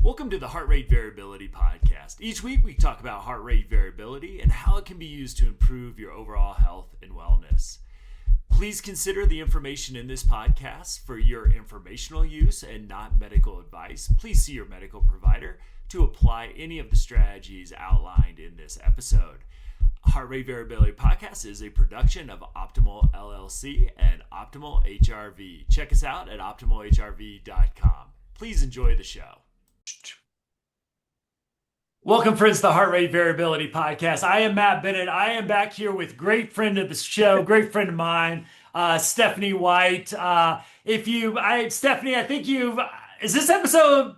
Welcome to the Heart Rate Variability Podcast. Each week we talk about heart rate variability and how it can be used to improve your overall health and wellness. Please consider the information in this podcast for your informational use and not medical advice. Please see your medical provider to apply any of the strategies outlined in this episode. Heart Rate Variability Podcast is a production of Optimal LLC and Optimal HRV. Check us out at optimalhrv.com. Please enjoy the show. Welcome, friends, to the Heart Rate Variability Podcast. I am Matt Bennett. I am back here with great friend of the show, great friend of mine, Stephanie White. Stephanie, I think is this episode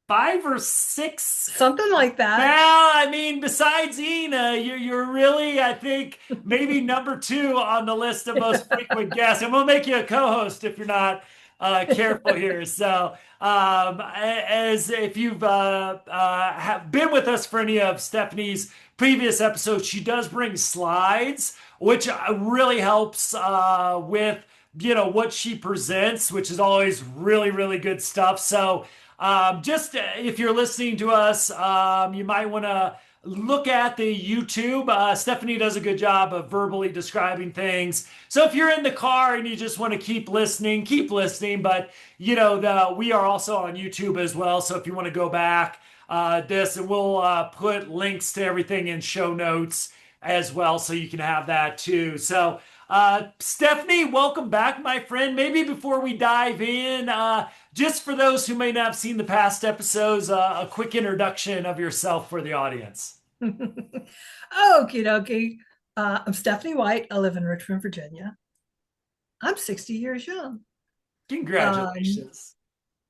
5 or 6? Something like that. Yeah, I mean, besides Ina, you're really, I think, maybe number 2 on the list of most frequent guests. And we'll make you a co-host if you're not careful here. So, as if you've have been with us for any of Stephanie's previous episodes, she does bring slides, which really helps with what she presents, which is always really, really good stuff. So, just if you're listening to us, you might want to look at the YouTube. Stephanie does a good job of verbally describing things. So if you're in the car and you just want to keep listening. But we are also on YouTube as well. So if you want to go back and we'll put links to everything in show notes as well, so you can have that too. So Stephanie, welcome back, my friend. Maybe before we dive in, just for those who may not have seen the past episodes, a quick introduction of yourself for the audience. Okie dokie. I'm Stephanie White. I live in Richmond, Virginia. I'm 60 years young. Congratulations.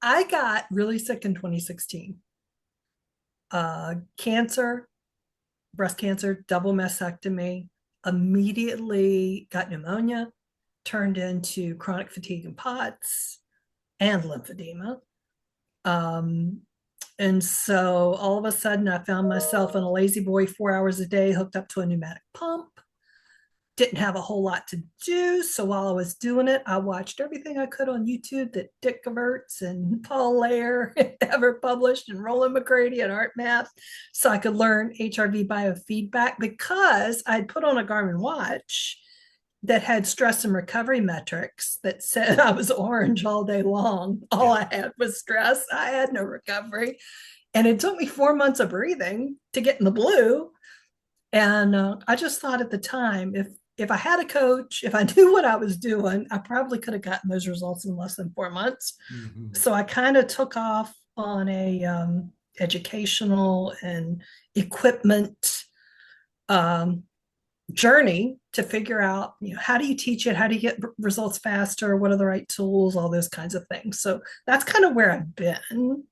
I got really sick in 2016. Cancer, breast cancer, double mastectomy, immediately got pneumonia, turned into chronic fatigue and POTS and lymphedema. And so all of a sudden I found myself in a lazy boy 4 hours a day hooked up to a pneumatic pump. Didn't have a whole lot to do. So while I was doing it, I watched everything I could on YouTube that Dick Gevertz and Paul Lair ever published, and Roland McCready and Art Math, so I could learn HRV biofeedback, because I'd put on a Garmin watch that had stress and recovery metrics that said I was orange all day long. All I had was stress. I had no recovery. And it took me 4 months of breathing to get in the blue. And I just thought at the time, if I had a coach, if I knew what I was doing, I probably could have gotten those results in less than 4 months. Mm-hmm. So I kind of took off on a educational and equipment journey to figure out, how do you teach it? How do you get results faster? What are the right tools? All those kinds of things. So that's kind of where I've been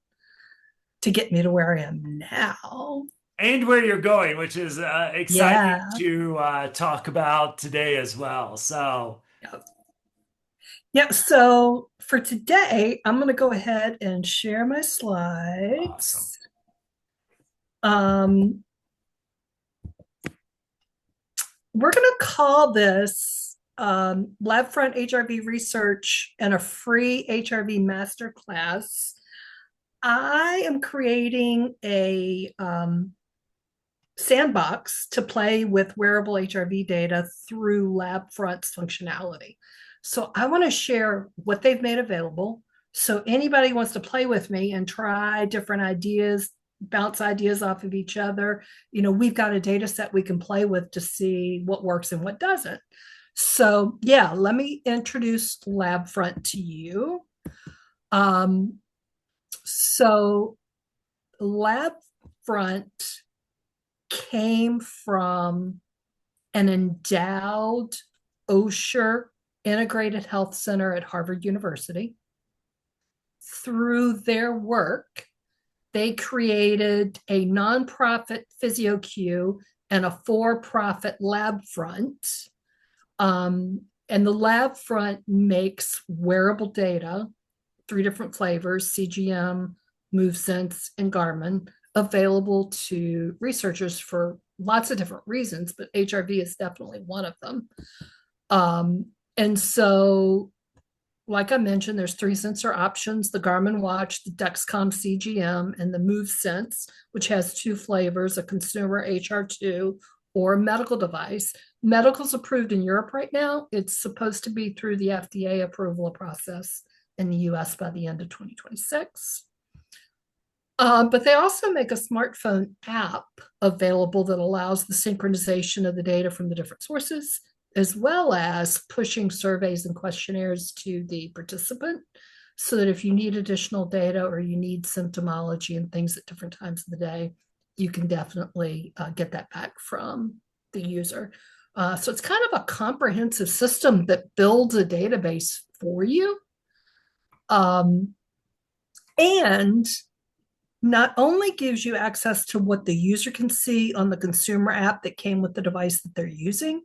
to get me to where I am now. And where you're going, which is exciting to talk about today as well. So, Yep. So for today, I'm going to go ahead and share my slides. Awesome. We're going to call this Labfront HRV Research and a free HRV Masterclass. I am creating a sandbox to play with wearable HRV data through Labfront's functionality. So I want to share what they've made available. So anybody wants to play with me and try different ideas, bounce ideas off of each other, we've got a data set we can play with to see what works and what doesn't. So let me introduce Labfront to you. So Labfront came from an endowed Osher Integrated Health Center at Harvard University. Through their work, they created a nonprofit PhysioQ and a for-profit Labfront. And the Labfront makes wearable data, 3 different flavors, CGM, MoveSense, and Garmin, available to researchers for lots of different reasons, but HRV is definitely one of them. And so like I mentioned, there's three sensor options: the Garmin Watch, the Dexcom CGM, and the MoveSense, which has two flavors: a consumer HR2 or a medical device. Medical's approved in Europe right now. It's supposed to be through the FDA approval process in the US by the end of 2026. But they also make a smartphone app available that allows the synchronization of the data from the different sources, as well as pushing surveys and questionnaires to the participant, so that if you need additional data or you need symptomology and things at different times of the day, you can definitely get that back from the user. So it's kind of a comprehensive system that builds a database for you. And not only gives you access to what the user can see on the consumer app that came with the device that they're using,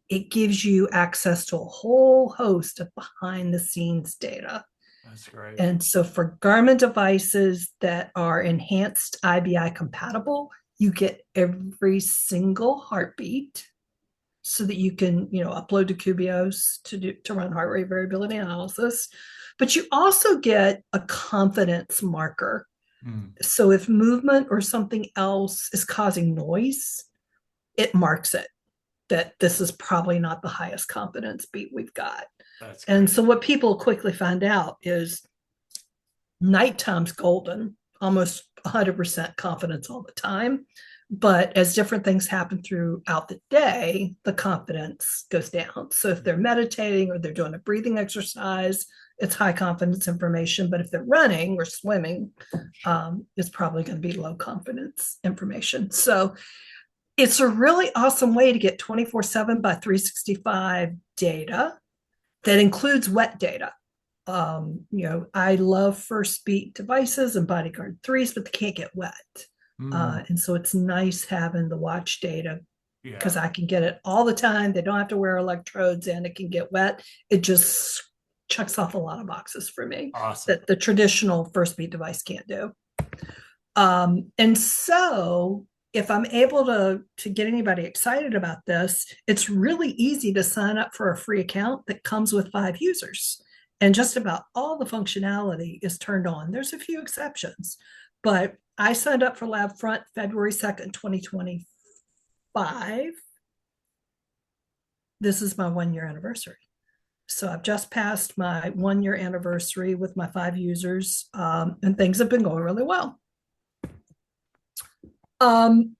it gives you access to a whole host of behind the scenes data. That's great. And so for Garmin devices that are enhanced IBI compatible, you get every single heartbeat so that you can, upload to Kubios to run heart rate variability analysis. But you also get a confidence marker. So if movement or something else is causing noise, it marks it that this is probably not the highest confidence beat we've got. That's and great. so what people quickly find out is nighttime's golden, almost 100% confidence all the time. But as different things happen throughout the day, the confidence goes down. So if they're meditating or they're doing a breathing exercise, it's high confidence information. But if they're running or swimming, it's probably going to be low confidence information. So it's a really awesome way to get 24/7 by 365 data that includes wet data. I love first beat devices and bodyguard 3s, but they can't get wet. And so it's nice having the watch data because I can get it all the time. They don't have to wear electrodes and it can get wet. It just checks off a lot of boxes for me. Awesome. That the traditional first beat device can't do. And so if I'm able to get anybody excited about this, it's really easy to sign up for a free account that comes with 5 users. And just about all the functionality is turned on. There's a few exceptions, but I signed up for LabFront February 2nd, 2025. This is my 1-year anniversary. So I've just passed my 1-year anniversary with my 5 users, and things have been going really well.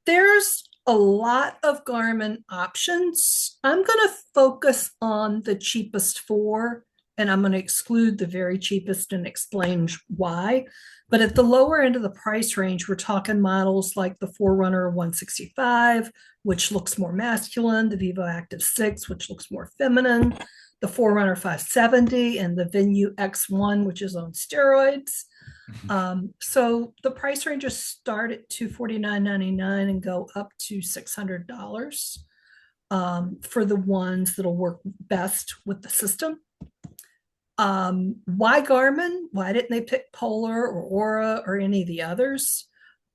There's a lot of Garmin options. I'm going to focus on the cheapest 4, and I'm going to exclude the very cheapest and explain why. But at the lower end of the price range, we're talking models like the Forerunner 165, which looks more masculine, the Vivo Active 6, which looks more feminine, the Forerunner 570, and the Venue X1, which is on steroids. So the price ranges start at $249.99 and go up to $600 for the ones that'll work best with the system. Why Garmin? Why didn't they pick Polar or Aura or any of the others?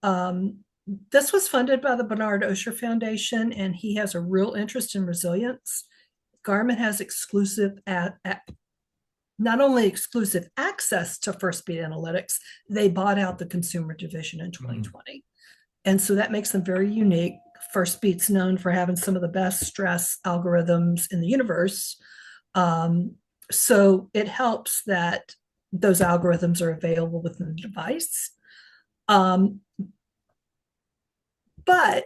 This was funded by the Bernard Osher Foundation, and he has a real interest in resilience. Garmin has not only exclusive access to first beat analytics, they bought out the consumer division in 2020. And so that makes them very unique. First Beat's known for having some of the best stress algorithms in the universe. So it helps that those algorithms are available within the device. But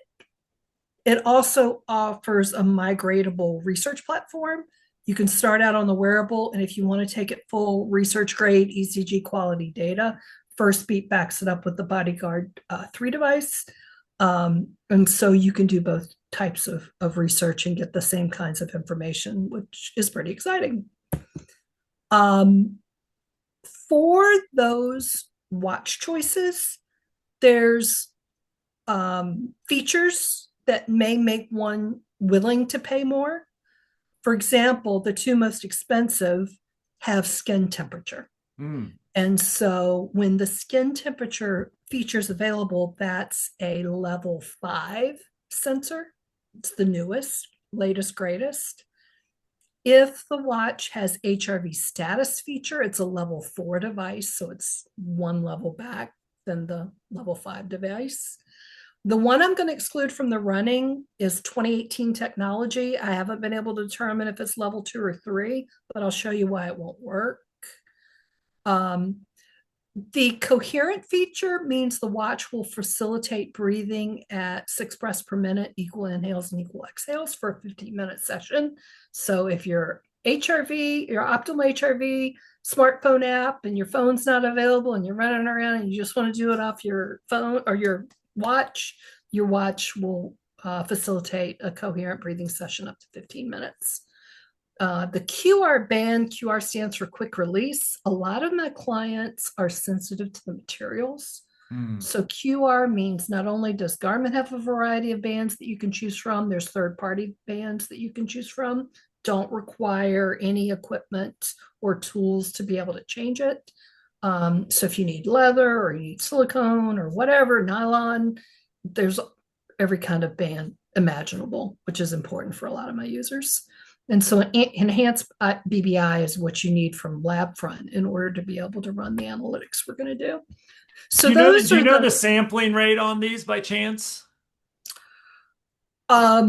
it also offers a migratable research platform. You can start out on the wearable, and if you want to take it full research grade ECG quality data, First Beat backs it up with the Bodyguard 3 device. And so you can do both types of research and get the same kinds of information, which is pretty exciting. For those watch choices, there's features that may make one willing to pay more. For example, the 2 most expensive have skin temperature. And so when the skin temperature feature is available, that's a level 5 sensor. It's the newest, latest, greatest. If the watch has HRV status feature, it's a level 4 device, so it's one level back than the level 5 device. The one I'm going to exclude from the running is 2018 technology. I haven't been able to determine if it's level 2 or 3, but I'll show you why it won't work. The coherent feature means the watch will facilitate breathing at 6 breaths per minute, equal inhales and equal exhales for a 15-minute session. So if your HRV, your optimal HRV smartphone app, and your phone's not available and you're running around and you just want to do it off your phone or your watch will facilitate a coherent breathing session up to 15 minutes. The QR band, QR stands for quick release. A lot of my clients are sensitive to the materials. So QR means not only does Garmin have a variety of bands that you can choose from, there's third-party bands that you can choose from, don't require any equipment or tools to be able to change it. So if you need leather or you need silicone or whatever, nylon, there's every kind of band imaginable, which is important for a lot of my users. And so enhanced BBI is what you need from LabFront in order to be able to run the analytics we're going to do. So do you know the sampling rate on these by chance? Let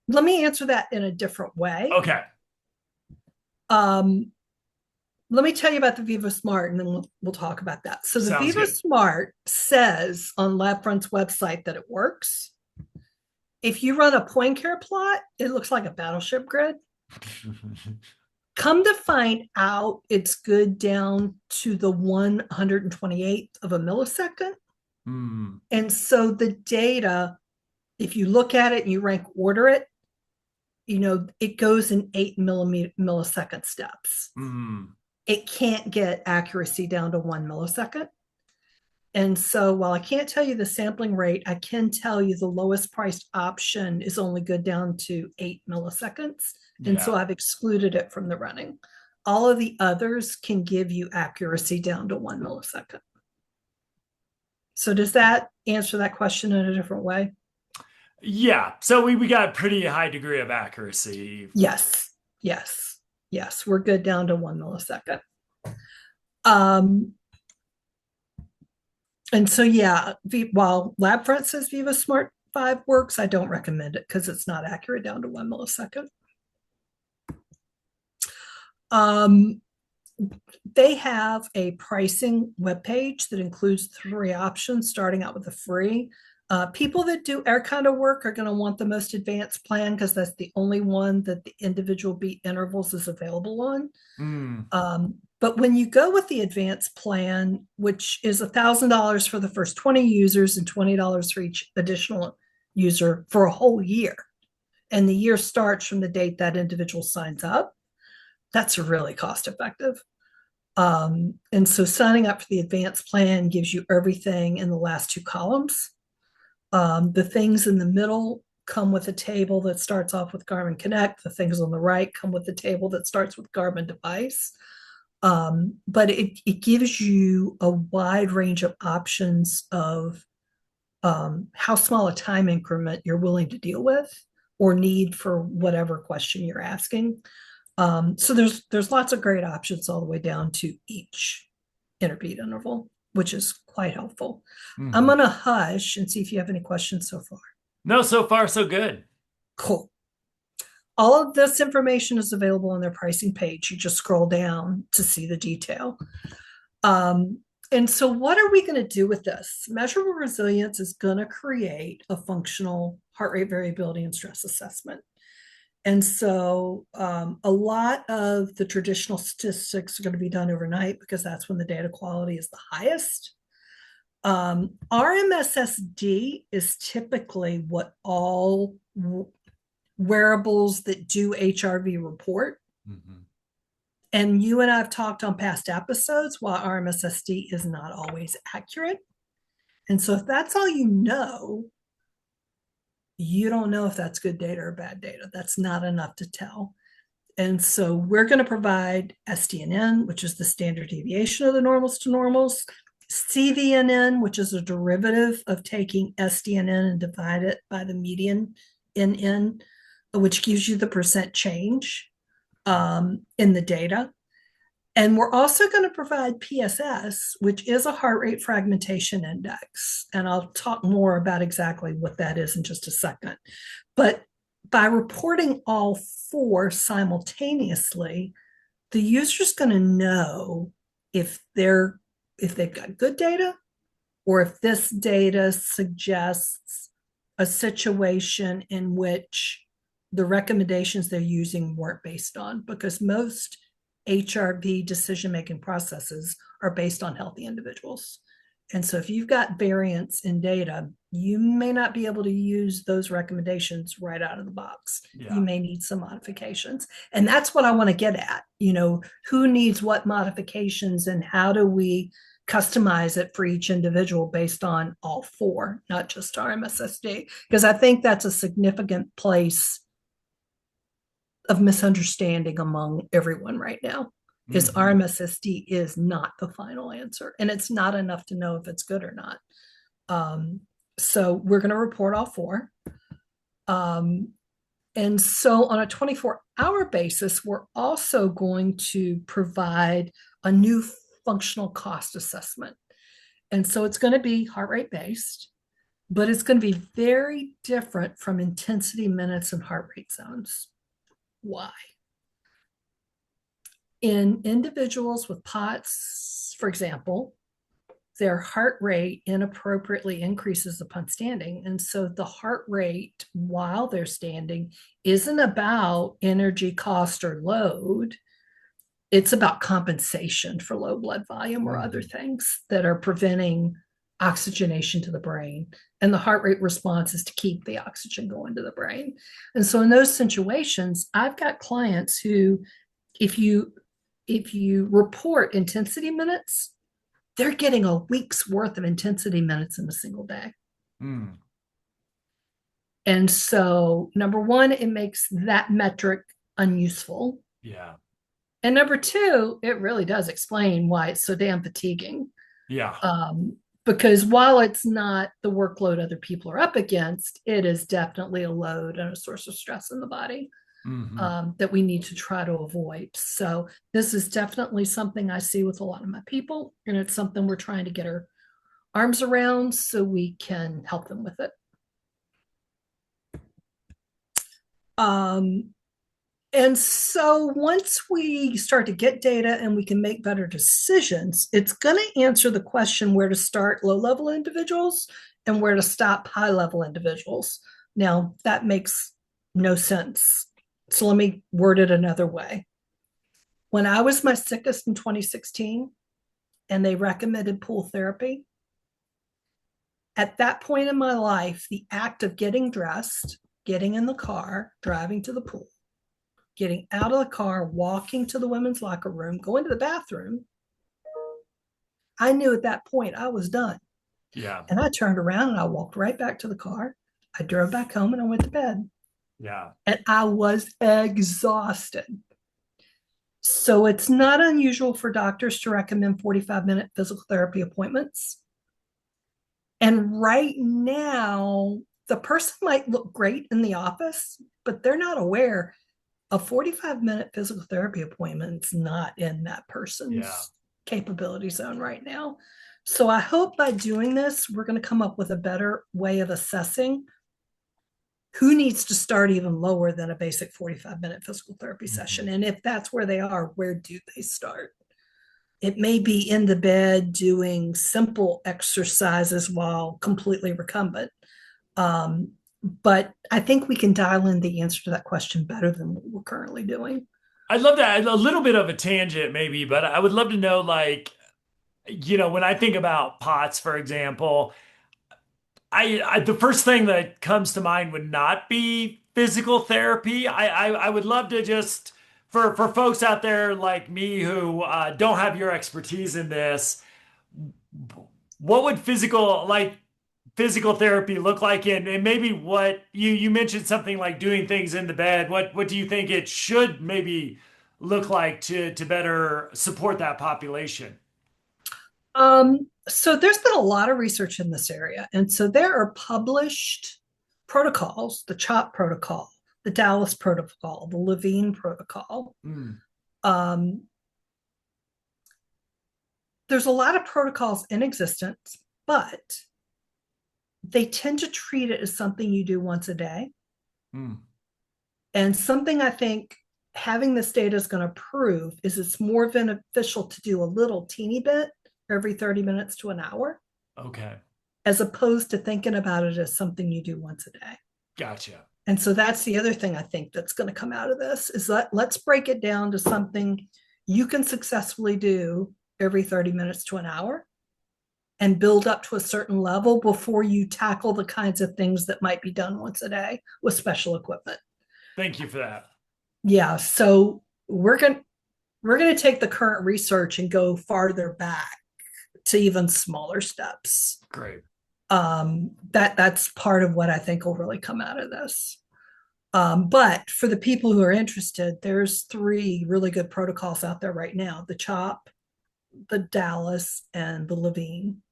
me answer that in a different way. Okay. Let me tell you about the Viva Smart, and then we'll talk about that. So the Sounds Viva good. Smart says on LabFront's website that it works. If you run a point care plot, it looks like a battleship grid. Come to find out, it's good down to the 128th of a millisecond. And so the data, if you look at it and you rank order it, it goes in 8 millisecond steps. It can't get accuracy down to 1 millisecond. And so while I can't tell you the sampling rate, I can tell you the lowest priced option is only good down to 8 milliseconds. And so I've excluded it from the running. All of the others can give you accuracy down to 1 millisecond. So does that answer that question in a different way? Yeah. So we got a pretty high degree of accuracy. Yes. We're good down to 1 millisecond. And so, while LabFront says Viva Smart 5 works, I don't recommend it because it's not accurate down to 1 millisecond. They have a pricing webpage that includes 3 options, starting out with the free. People that do air kind of work are going to want the most advanced plan because that's the only one that the individual beat intervals is available on. But when you go with the advanced plan, which is $1,000 for the first 20 users and $20 for each additional user for a whole year, and the year starts from the date that individual signs up, that's really cost effective. And so signing up for the advanced plan gives you everything in the last 2 columns. The things in the middle come with a table that starts off with Garmin Connect. The things on the right come with a table that starts with Garmin Device. But it gives you a wide range of options of how small a time increment you're willing to deal with or need for whatever question you're asking. So there's lots of great options all the way down to each interbeat interval, which is quite helpful. I'm going to hush and see if you have any questions so far. No, so far so good. Cool. All of this information is available on their pricing page. You just scroll down to see the detail. And so what are we going to do with this? Measurable resilience is going to create a functional heart rate variability and stress assessment. And so a lot of the traditional statistics are going to be done overnight because that's when the data quality is the highest. RMSSD is typically what all wearables that do HRV report. And you and I have talked on past episodes why RMSSD is not always accurate. And so if that's all you know don't know if that's good data or bad data. That's not enough to tell. And so we're going to provide SDNN, which is the standard deviation of the normals to normals, CVNN, which is a derivative of taking SDNN and divide it by the median NN. which gives you the percent change in the data. And we're also going to provide PSS, which is a heart rate fragmentation index. And I'll talk more about exactly what that is in just a second. But by reporting all four simultaneously, the user's going to know if they've got good data or if this data suggests a situation in which the recommendations they're using weren't based on, because most HRV decision making processes are based on healthy individuals. And so if you've got variance in data, you may not be able to use those recommendations right out of the box. Yeah. You may need some modifications. And that's what I want to get at. Who needs what modifications and how do we customize it for each individual based on all four, not just our MSSD? Because I think that's a significant place of misunderstanding among everyone right now. Is RMSSD is not the final answer, and it's not enough to know if it's good or not. So we're going to report all four. And so on a 24-hour basis, we're also going to provide a new functional cost assessment. And so it's going to be heart rate based, but it's going to be very different from intensity minutes and heart rate zones. Why? In individuals with POTS, for example, their heart rate inappropriately increases upon standing. And so the heart rate while they're standing isn't about energy cost or load. It's about compensation for low blood volume or other things that are preventing oxygenation to the brain. And the heart rate response is to keep the oxygen going to the brain. And so in those situations, I've got clients who, if you report intensity minutes, they're getting a week's worth of intensity minutes in a single day. And so, number one, it makes that metric unuseful. Yeah. And number two, it really does explain why it's so damn fatiguing. Yeah. Because while it's not the workload other people are up against, it is definitely a load and a source of stress in the body. That we need to try to avoid. So this is definitely something I see with a lot of my people, and it's something we're trying to get our arms around so we can help them with it. And so once we start to get data and we can make better decisions, it's going to answer the question where to start low-level individuals and where to stop high-level individuals. Now, that makes no sense. So let me word it another way. When I was my sickest in 2016 and they recommended pool therapy, at that point in my life, the act of getting dressed, getting in the car, driving to the pool, getting out of the car, walking to the women's locker room, going to the bathroom, I knew at that point I was done. Yeah. And I turned around and I walked right back to the car. I drove back home and I went to bed. Yeah. And I was exhausted. So it's not unusual for doctors to recommend 45-minute physical therapy appointments. And right now, the person might look great in the office, but they're not aware a 45-minute physical therapy appointment is not in that person's capability zone right now. So I hope by doing this, we're going to come up with a better way of assessing who needs to start even lower than a basic 45-minute physical therapy session. And if that's where they are, where do they start? It may be in the bed doing simple exercises while completely recumbent. But I think we can dial in the answer to that question better than what we're currently doing. I'd love that. A little bit of a tangent, maybe, but I would love to know, like, when I think about POTS, for example, I the first thing that comes to mind would not be physical therapy. I would love to just for folks out there like me who don't have your expertise in this, what would physical therapy look like, and maybe what you mentioned something like doing things in the bed. What do you think it should maybe look like to better support that population? So there's been a lot of research in this area. And so there are published protocols, the CHOP protocol, the Dallas Protocol, the Levine Protocol. Mm, Um, there's a lot of protocols in existence, but they tend to treat it as something you do once a day. mm. And something I think having this data is going to prove is it's more beneficial to do a little teeny bit every 30 minutes to an hour, Okay. as opposed to thinking about it as something you do once a day. Gotcha. And so that's the other thing I think that's going to come out of this is let's break it down to something you can successfully do every 30 minutes to an hour and build up to a certain level before you tackle the kinds of things that might be done once a day with special equipment. Thank you for that. Yeah, so we're going to take the current research and go farther back to even smaller steps. Great. That's part of what I think will really come out of this. But for the people who are interested, there's 3 really good protocols out there right now: the CHOP, the Dallas, and the Levine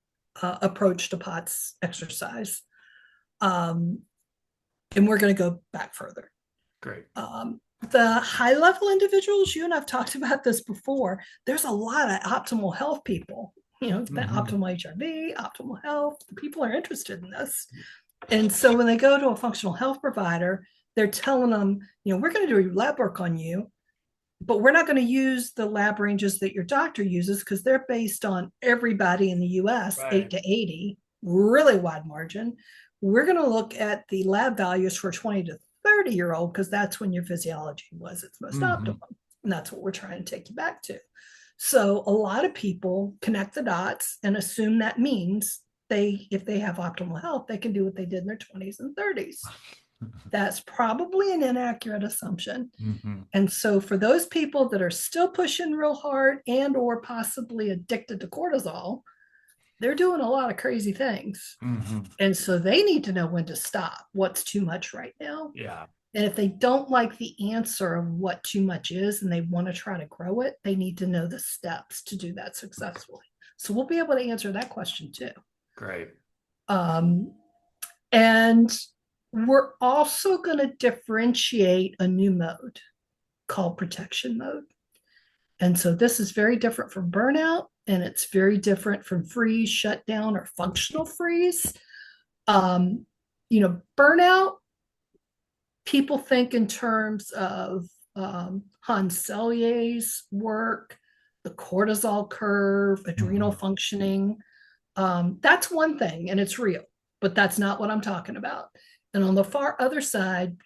approach to POTS exercise. Um, and we're going to go back further. Great. The high level individuals, you and I've talked about this before, there's a lot of optimal health people, the Mm-hmm. optimal HRV, optimal health. People are interested in this. And so when they go to a functional health provider, they're telling them, we're going to do lab work on you, but we're not going to use the lab ranges that your doctor uses because they're based on everybody in the US, Right. 8 to 80, really wide margin. We're going to look at the lab values for 20 to 30-year-old because that's when your physiology was its most Mm-hmm. optimum. And that's what we're trying to take you back to. So a lot of people connect the dots and assume that means if they have optimal health, they can do what they did in their 20s and 30s. That's probably an inaccurate assumption. Mm-hmm. And so for those people that are still pushing real hard and or possibly addicted to cortisol, they're doing a lot of crazy things. Mm-hmm. And so they need to know when to stop, what's too much right now. Yeah. And if they don't like the answer of what too much is and they want to try to grow it, they need to know the steps to do that successfully. So we'll be able to answer that question too. Great. Um, and we're also going to differentiate a new mode called protection mode. And so this is very different from burnout, and it's very different from freeze, shutdown, or functional freeze. Um, Burnout, people think in terms of Hans Selye's work, the cortisol curve, adrenal Mm-hmm. functioning. That's one thing, and it's real, but that's not what I'm talking about. And on the far other side,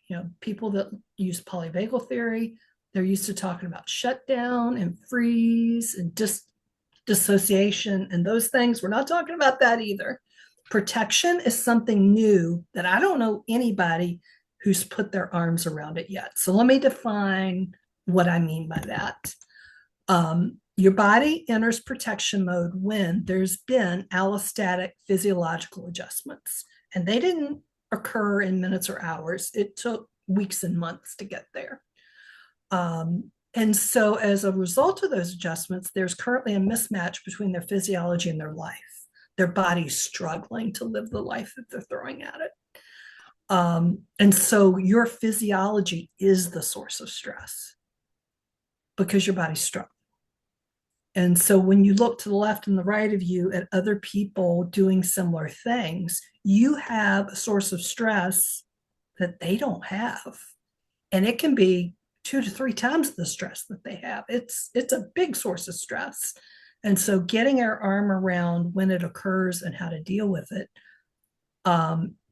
people that use polyvagal theory, they're used to talking about shutdown and freeze and dissociation and those things. We're not talking about that either. Protection is something new that I don't know anybody who's put their arms around it yet. So let me define what I mean by that. Your body enters protection mode when there's been allostatic physiological adjustments, and they didn't occur in minutes or hours. It took weeks and months to get there. And so, as a result of those adjustments, there's currently a mismatch between their physiology and their life. Their body's struggling to live the life that they're throwing at it. And so, your physiology is the source of stress because your body's struggling. And so when you look to the left and the right of you at other people doing similar things, you have a source of stress that they don't have. And it can be 2 to 3 times the stress that they have. It's a big source of stress. And so getting our arm around when it occurs and how to deal with it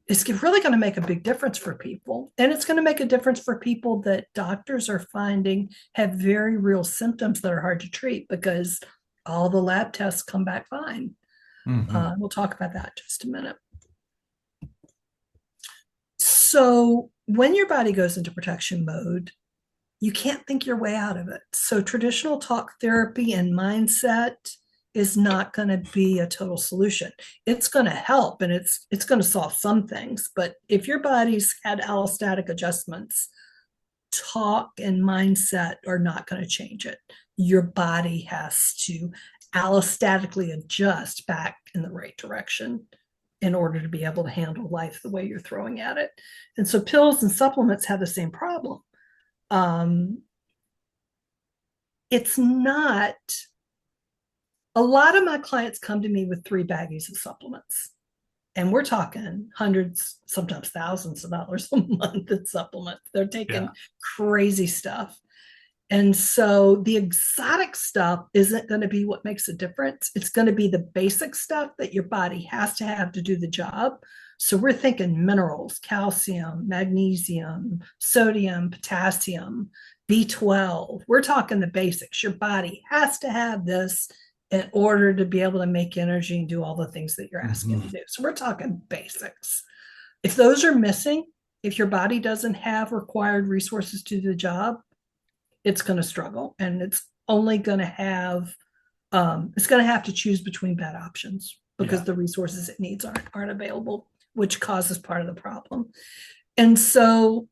is really going to make a big difference for people. And it's going to make a difference for people that doctors are finding have very real symptoms that are hard to treat because all the lab tests come back fine. Mm-hmm. We'll talk about that in just a minute. So when your body goes into protection mode, you can't think your way out of it. So traditional talk therapy and mindset is not going to be a total solution. It's going to help and it's going to solve some things. But if your body's had allostatic adjustments, talk and mindset are not going to change it. Your body has to allostatically adjust back in the right direction in order to be able to handle life the way you're throwing at it. And so pills and supplements have the same problem. Um, it's not, a lot of my clients come to me with 3 baggies of supplements. And we're talking hundreds, sometimes thousands of dollars a month in supplements. They're taking crazy stuff. And so the exotic stuff isn't going to be what makes a difference. It's going to be the basic stuff that your body has to have to do the job. So we're thinking minerals, calcium, magnesium, sodium, potassium, B12. We're talking the basics. Your body has to have this in order to be able to make energy and do all the things that you're asking to do. So we're talking basics. If those are missing, if your body doesn't have required resources to do the job, it's going to struggle, and it's only going to have to choose between bad options because the resources it needs aren't available, which causes part of the problem. And so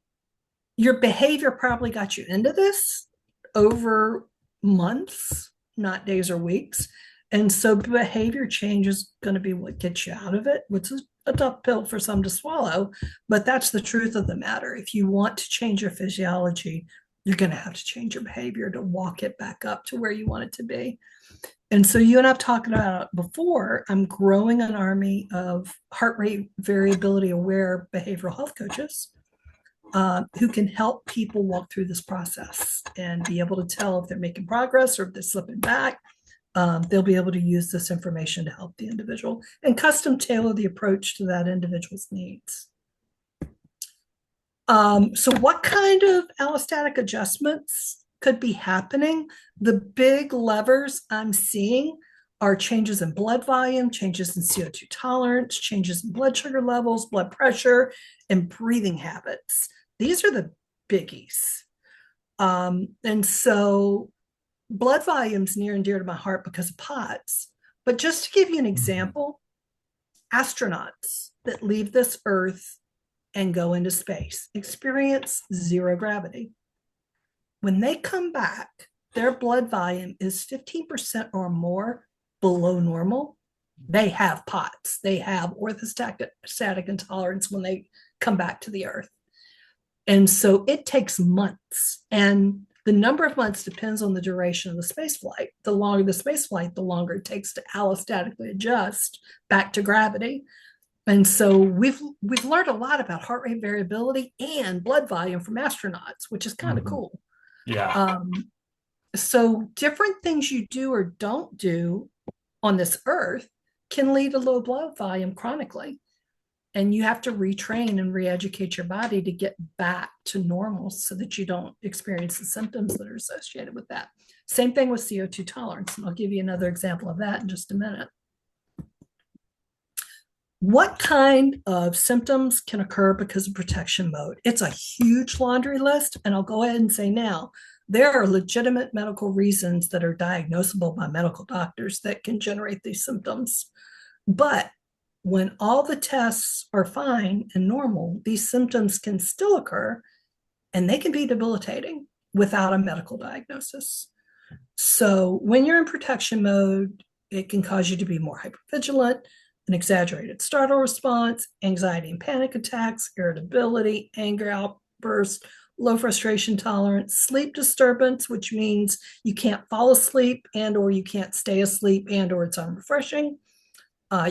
your behavior probably got you into this over months, not days or weeks. And so behavior change is going to be what gets you out of it, which is a tough pill for some to swallow, but that's the truth of the matter. If you want to change your physiology, you're going to have to change your behavior to walk it back up to where you want it to be. And so you and I've talked about it before. I'm growing an army of heart rate variability aware behavioral health coaches who can help people walk through this process and be able to tell if they're making progress or if they're slipping back. They'll be able to use this information to help the individual and custom tailor the approach to that individual's needs. So what kind of allostatic adjustments could be happening? The big levers I'm seeing are changes in blood volume, changes in CO2 tolerance, changes in blood sugar levels, blood pressure, and breathing habits. These are the biggies. And so blood volume is near and dear to my heart because of POTS. But just to give you an example, astronauts that leave this Earth and go into space experience 0 gravity. When they come back, their blood volume is 15% or more below normal. They have POTS. They have orthostatic intolerance when they come back to the Earth. And so it takes months. And the number of months depends on the duration of the space flight. The longer the space flight, the longer it takes to allostatically adjust back to gravity. And so we've learned a lot about heart rate variability and blood volume from astronauts, which is kind of cool. Yeah. So different things you do or don't do on this Earth can lead to low blood volume chronically. And you have to retrain and re-educate your body to get back to normal so that you don't experience the symptoms that are associated with that. Same thing with CO2 tolerance. And I'll give you another example of that in just a minute. What kind of symptoms can occur because of protection mode? It's a huge laundry list, and I'll go ahead and say now, there are legitimate medical reasons that are diagnosable by medical doctors that can generate these symptoms. But when all the tests are fine and normal, these symptoms can still occur, and they can be debilitating without a medical diagnosis. So when you're in protection mode, it can cause you to be more hypervigilant, an exaggerated startle response, anxiety and panic attacks, irritability, anger outbursts, low frustration tolerance, sleep disturbance, which means you can't fall asleep and or you can't stay asleep and or it's unrefreshing.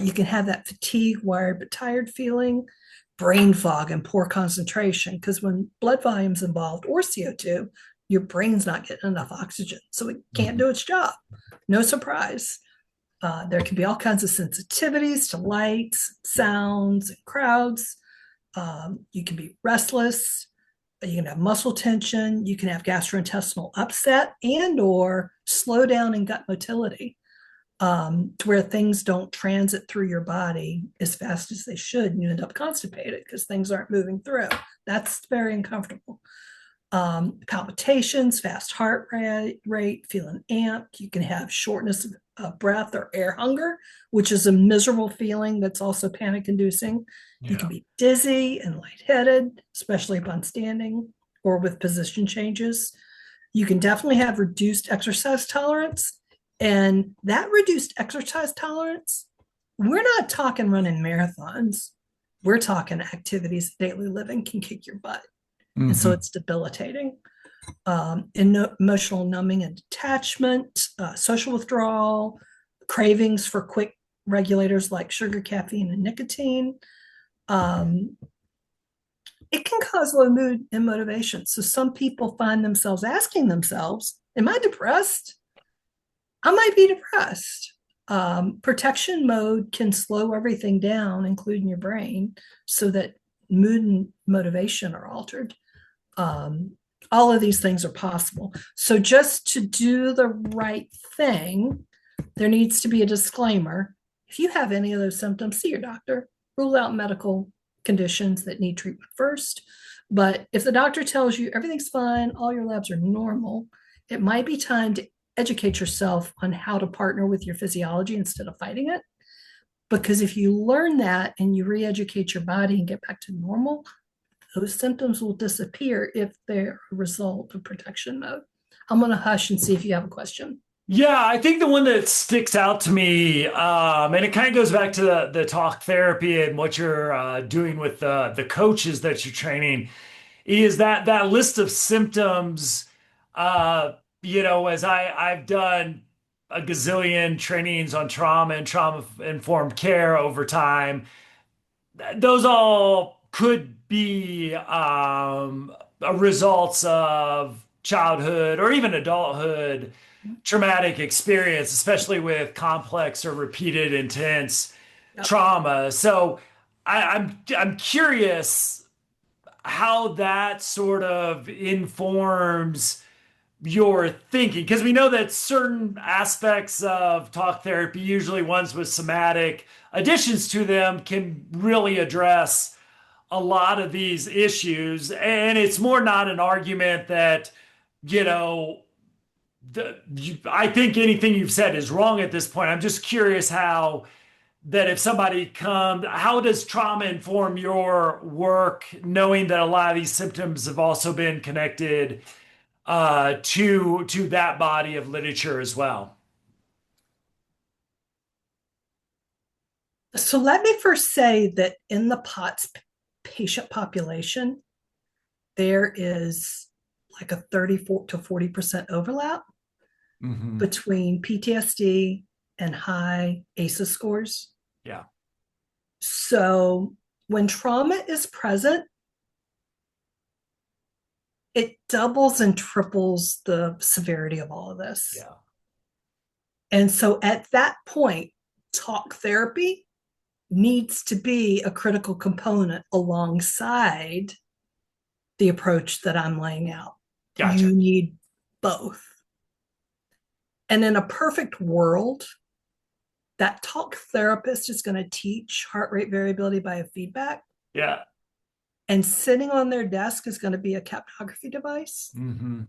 You can have that fatigue, wired but tired feeling, brain fog and poor concentration, because when blood volume's involved or CO2, your brain's not getting enough oxygen, so it can't do its job. No surprise. There can be all kinds of sensitivities to lights, sounds, and crowds. You can be restless. You can have muscle tension. You can have gastrointestinal upset and or slow down in gut motility to where things don't transit through your body as fast as they should. And you end up constipated because things aren't moving through. That's very uncomfortable. Palpitations, fast heart rate, feeling amped. You can have shortness of breath or air hunger, which is a miserable feeling that's also panic inducing. You can be dizzy and lightheaded, especially upon standing or with position changes. You can definitely have reduced exercise tolerance. And that reduced exercise tolerance we're not talking running marathons. We're talking activities, daily living can kick your butt. And so Hmm. it's debilitating. Emotional numbing and detachment, social withdrawal, cravings for quick regulators like sugar, caffeine, and nicotine. Um, it can cause low mood and motivation. So some people find themselves asking themselves, am I depressed? I might be depressed. Protection mode can slow everything down, including your brain, so that mood and motivation are altered. Um, all of these things are possible. So, just to do the right thing, there needs to be a disclaimer. If you have any of those symptoms, see your doctor. Rule out medical conditions that need treatment first. But if the doctor tells you everything's fine, all your labs are normal, it might be time to educate yourself on how to partner with your physiology instead of fighting it. Because if you learn that and you re educate your body and get back to normal, those symptoms will disappear if they're a result of protection mode. I'm going to hush and see if you have a question. Yeah, I think the one that sticks out to me, and it kind of goes back to the talk therapy and what you're doing with the coaches that you're training, is that list of symptoms. Uh, as I've done a gazillion trainings on trauma and trauma informed care over time, those all could be results of childhood or even adulthood traumatic experience, especially with complex or repeated intense Yep. trauma. So I'm curious how that sort of informs your thinking, because we know that certain aspects of talk therapy, usually ones with somatic additions to them, can really address a lot of these issues. And it's more not an argument that, you know, I think anything you've said is wrong at this point. I'm just curious how that if somebody comes, how does trauma inform your work, knowing that a lot of these symptoms have also been connected to that body of literature as well? So let me first say that in the POTS patient population, there is like a 34 to 40% overlap Hmm. between PTSD and high ACEs scores. Yeah, So when trauma is present, it doubles and triples the severity of all of this. yeah. And so at that point, talk therapy needs to be a critical component alongside the approach that I'm laying out. Gotcha. You need both. And in a perfect world, that talk therapist is going to teach heart rate variability biofeedback. Yeah. And sitting on their desk is going to be a capnography device. Hmm.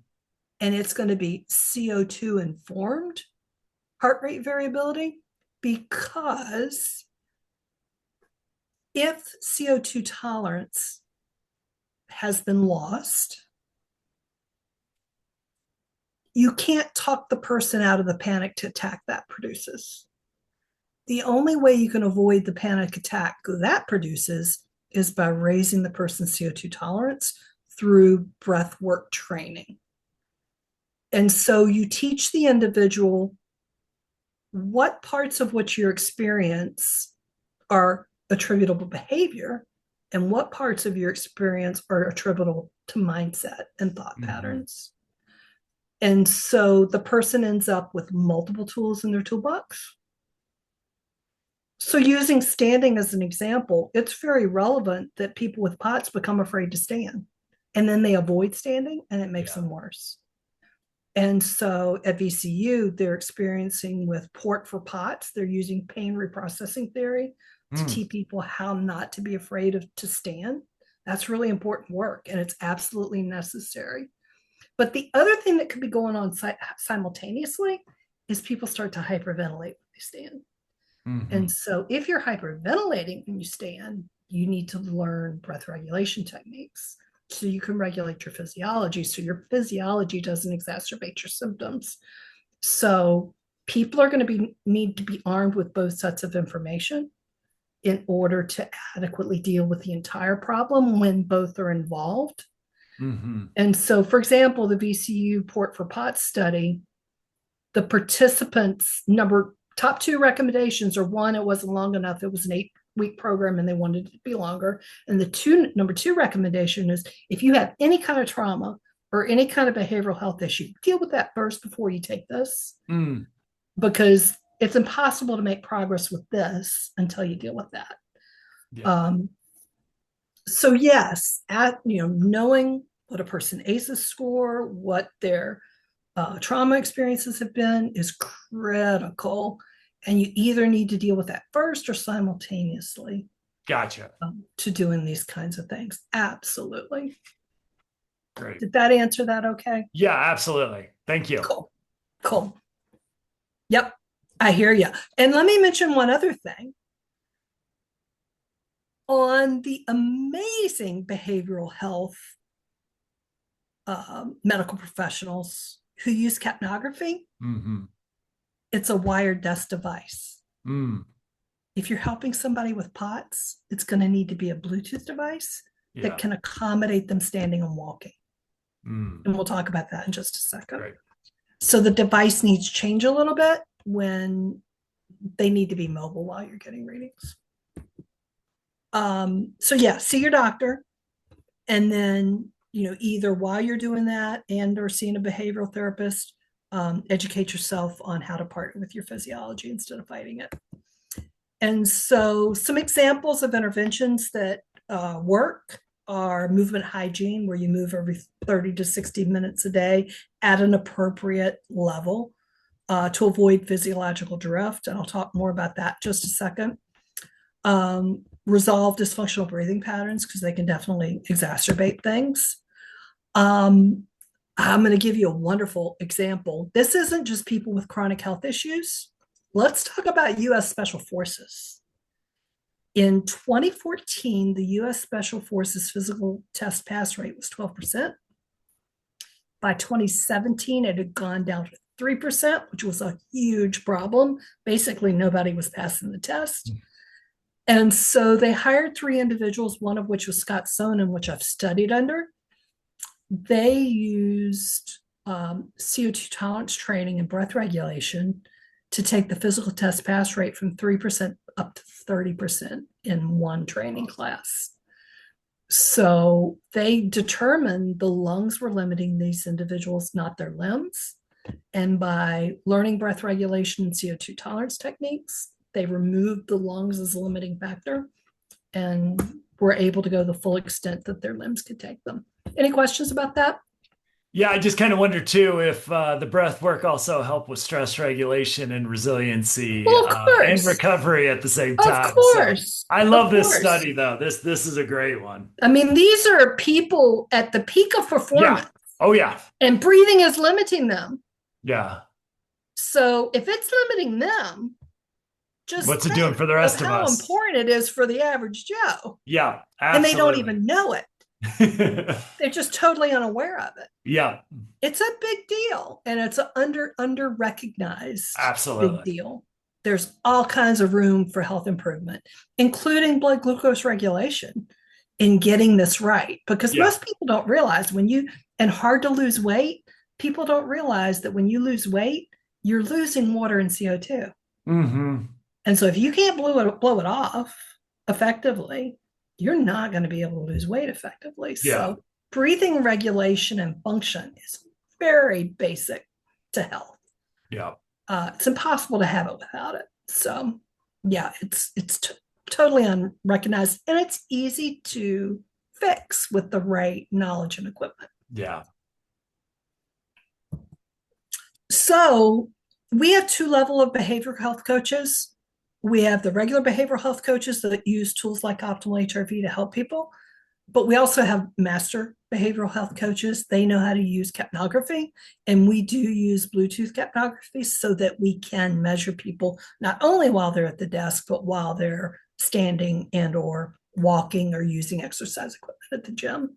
And it's going to be CO2 informed heart rate variability, because if CO2 tolerance has been lost, you can't talk the person out of the panic attack that produces. The only way you can avoid the panic attack that produces is by raising the person's CO2 tolerance through breath work training. And so you teach the individual what parts of what you experience are attributable behavior and what parts of your experience are attributable to mindset and thought Hmm. patterns. And so the person ends up with multiple tools in their toolbox. So, using standing as an example, it's very relevant that people with POTS become afraid to stand and then they avoid standing and it makes Yeah. them worse. And so at VCU, they're experiencing with port for POTS, they're using pain reprocessing theory to Mm. teach people how not to be afraid of to stand. That's really important work and it's absolutely necessary. But the other thing that could be going on simultaneously is people start to hyperventilate when they stand. And Hmm. so if you're hyperventilating when you stand, you need to learn breath regulation techniques so you can regulate your physiology so your physiology doesn't exacerbate your symptoms. So people are going to need to be armed with both sets of information in order to adequately deal with the entire problem when both are involved. Mm-hmm. And so, for example, the VCU Port for POTS study, the participants top two recommendations are: one, it wasn't long enough, it was an 8-week program and they wanted it to be longer. And the number two recommendation is, if you have any kind of trauma or any kind of behavioral health issue, deal with that first before you take this, because it's impossible to make progress with this until you deal with that. Yeah. So yes, knowing what a person ACEs score, what their trauma experiences have been, is critical. And you either need to deal with that first or simultaneously. Gotcha. To doing these kinds of things. Absolutely. Great. Did that answer that okay? Yeah, absolutely. Thank you. Cool. Yep, I hear you. And let me mention one other thing. On the amazing behavioral health medical professionals who use capnography, it's a wired desk device. If you're helping somebody with POTS, it's going to need to be a Bluetooth device that can accommodate them standing and walking. And we'll talk about that in just a second. Great. So the device needs to change a little bit when they need to be mobile while you're getting readings. So yeah, see your doctor, and then, either while you're doing that and or seeing a behavioral therapist, educate yourself on how to partner with your physiology instead of fighting it. And so some examples of interventions that work are movement hygiene, where you move every 30 to 60 minutes a day at an appropriate level to avoid physiological drift. And I'll talk more about that in just a second. Resolve dysfunctional breathing patterns, because they can definitely exacerbate things. I'm going to give you a wonderful example. This isn't just people with chronic health issues. Let's talk about U.S. Special Forces. In 2014, the U.S. Special Forces physical test pass rate was 12%. By 2017, it had gone down to 3%, which was a huge problem. Basically, nobody was passing the test. And so they hired 3 individuals, one of which was Scott Sonnen, which I've studied under. They used CO2 tolerance training and breath regulation to take the physical test pass rate from 3% up to 30% in one training class. So they determined the lungs were limiting these individuals, not their limbs. And by learning breath regulation and CO2 tolerance techniques, they removed the lungs as a limiting factor and were able to go the full extent that their limbs could take them. Any questions about that? Yeah, I just kind of wonder too if the breath work also helped with stress regulation and resiliency, and recovery at the same time. Of course. So I love this study though. This is a great one. I mean, these are people at the peak of performance. Yeah. Oh yeah. And breathing is limiting them. Yeah. So if it's limiting them, just what's it doing for the rest of us? How important it is for the average Joe. Yeah, absolutely. And they don't even know it. They're just totally unaware of it. Yeah. It's a big deal, and it's an under recognized big deal. There's all kinds of room for health improvement, including blood glucose regulation, in getting this right. Because most people don't realize and hard to lose weight, people don't realize that when you lose weight, you're losing water and CO2. And so if you can't blow it off effectively, you're not going to be able to lose weight effectively. So breathing regulation and function is very basic to health. Yeah. It's impossible to have it without it. So yeah, it's totally unrecognized, and it's easy to fix with the right knowledge and equipment. Yeah. So we have 2 levels of behavioral health coaches. We have the regular behavioral health coaches that use tools like optimal HRV to help people. But we also have master behavioral health coaches. They know how to use capnography. And we do use Bluetooth capnography so that we can measure people not only while they're at the desk, but while they're standing and or walking or using exercise equipment at the gym.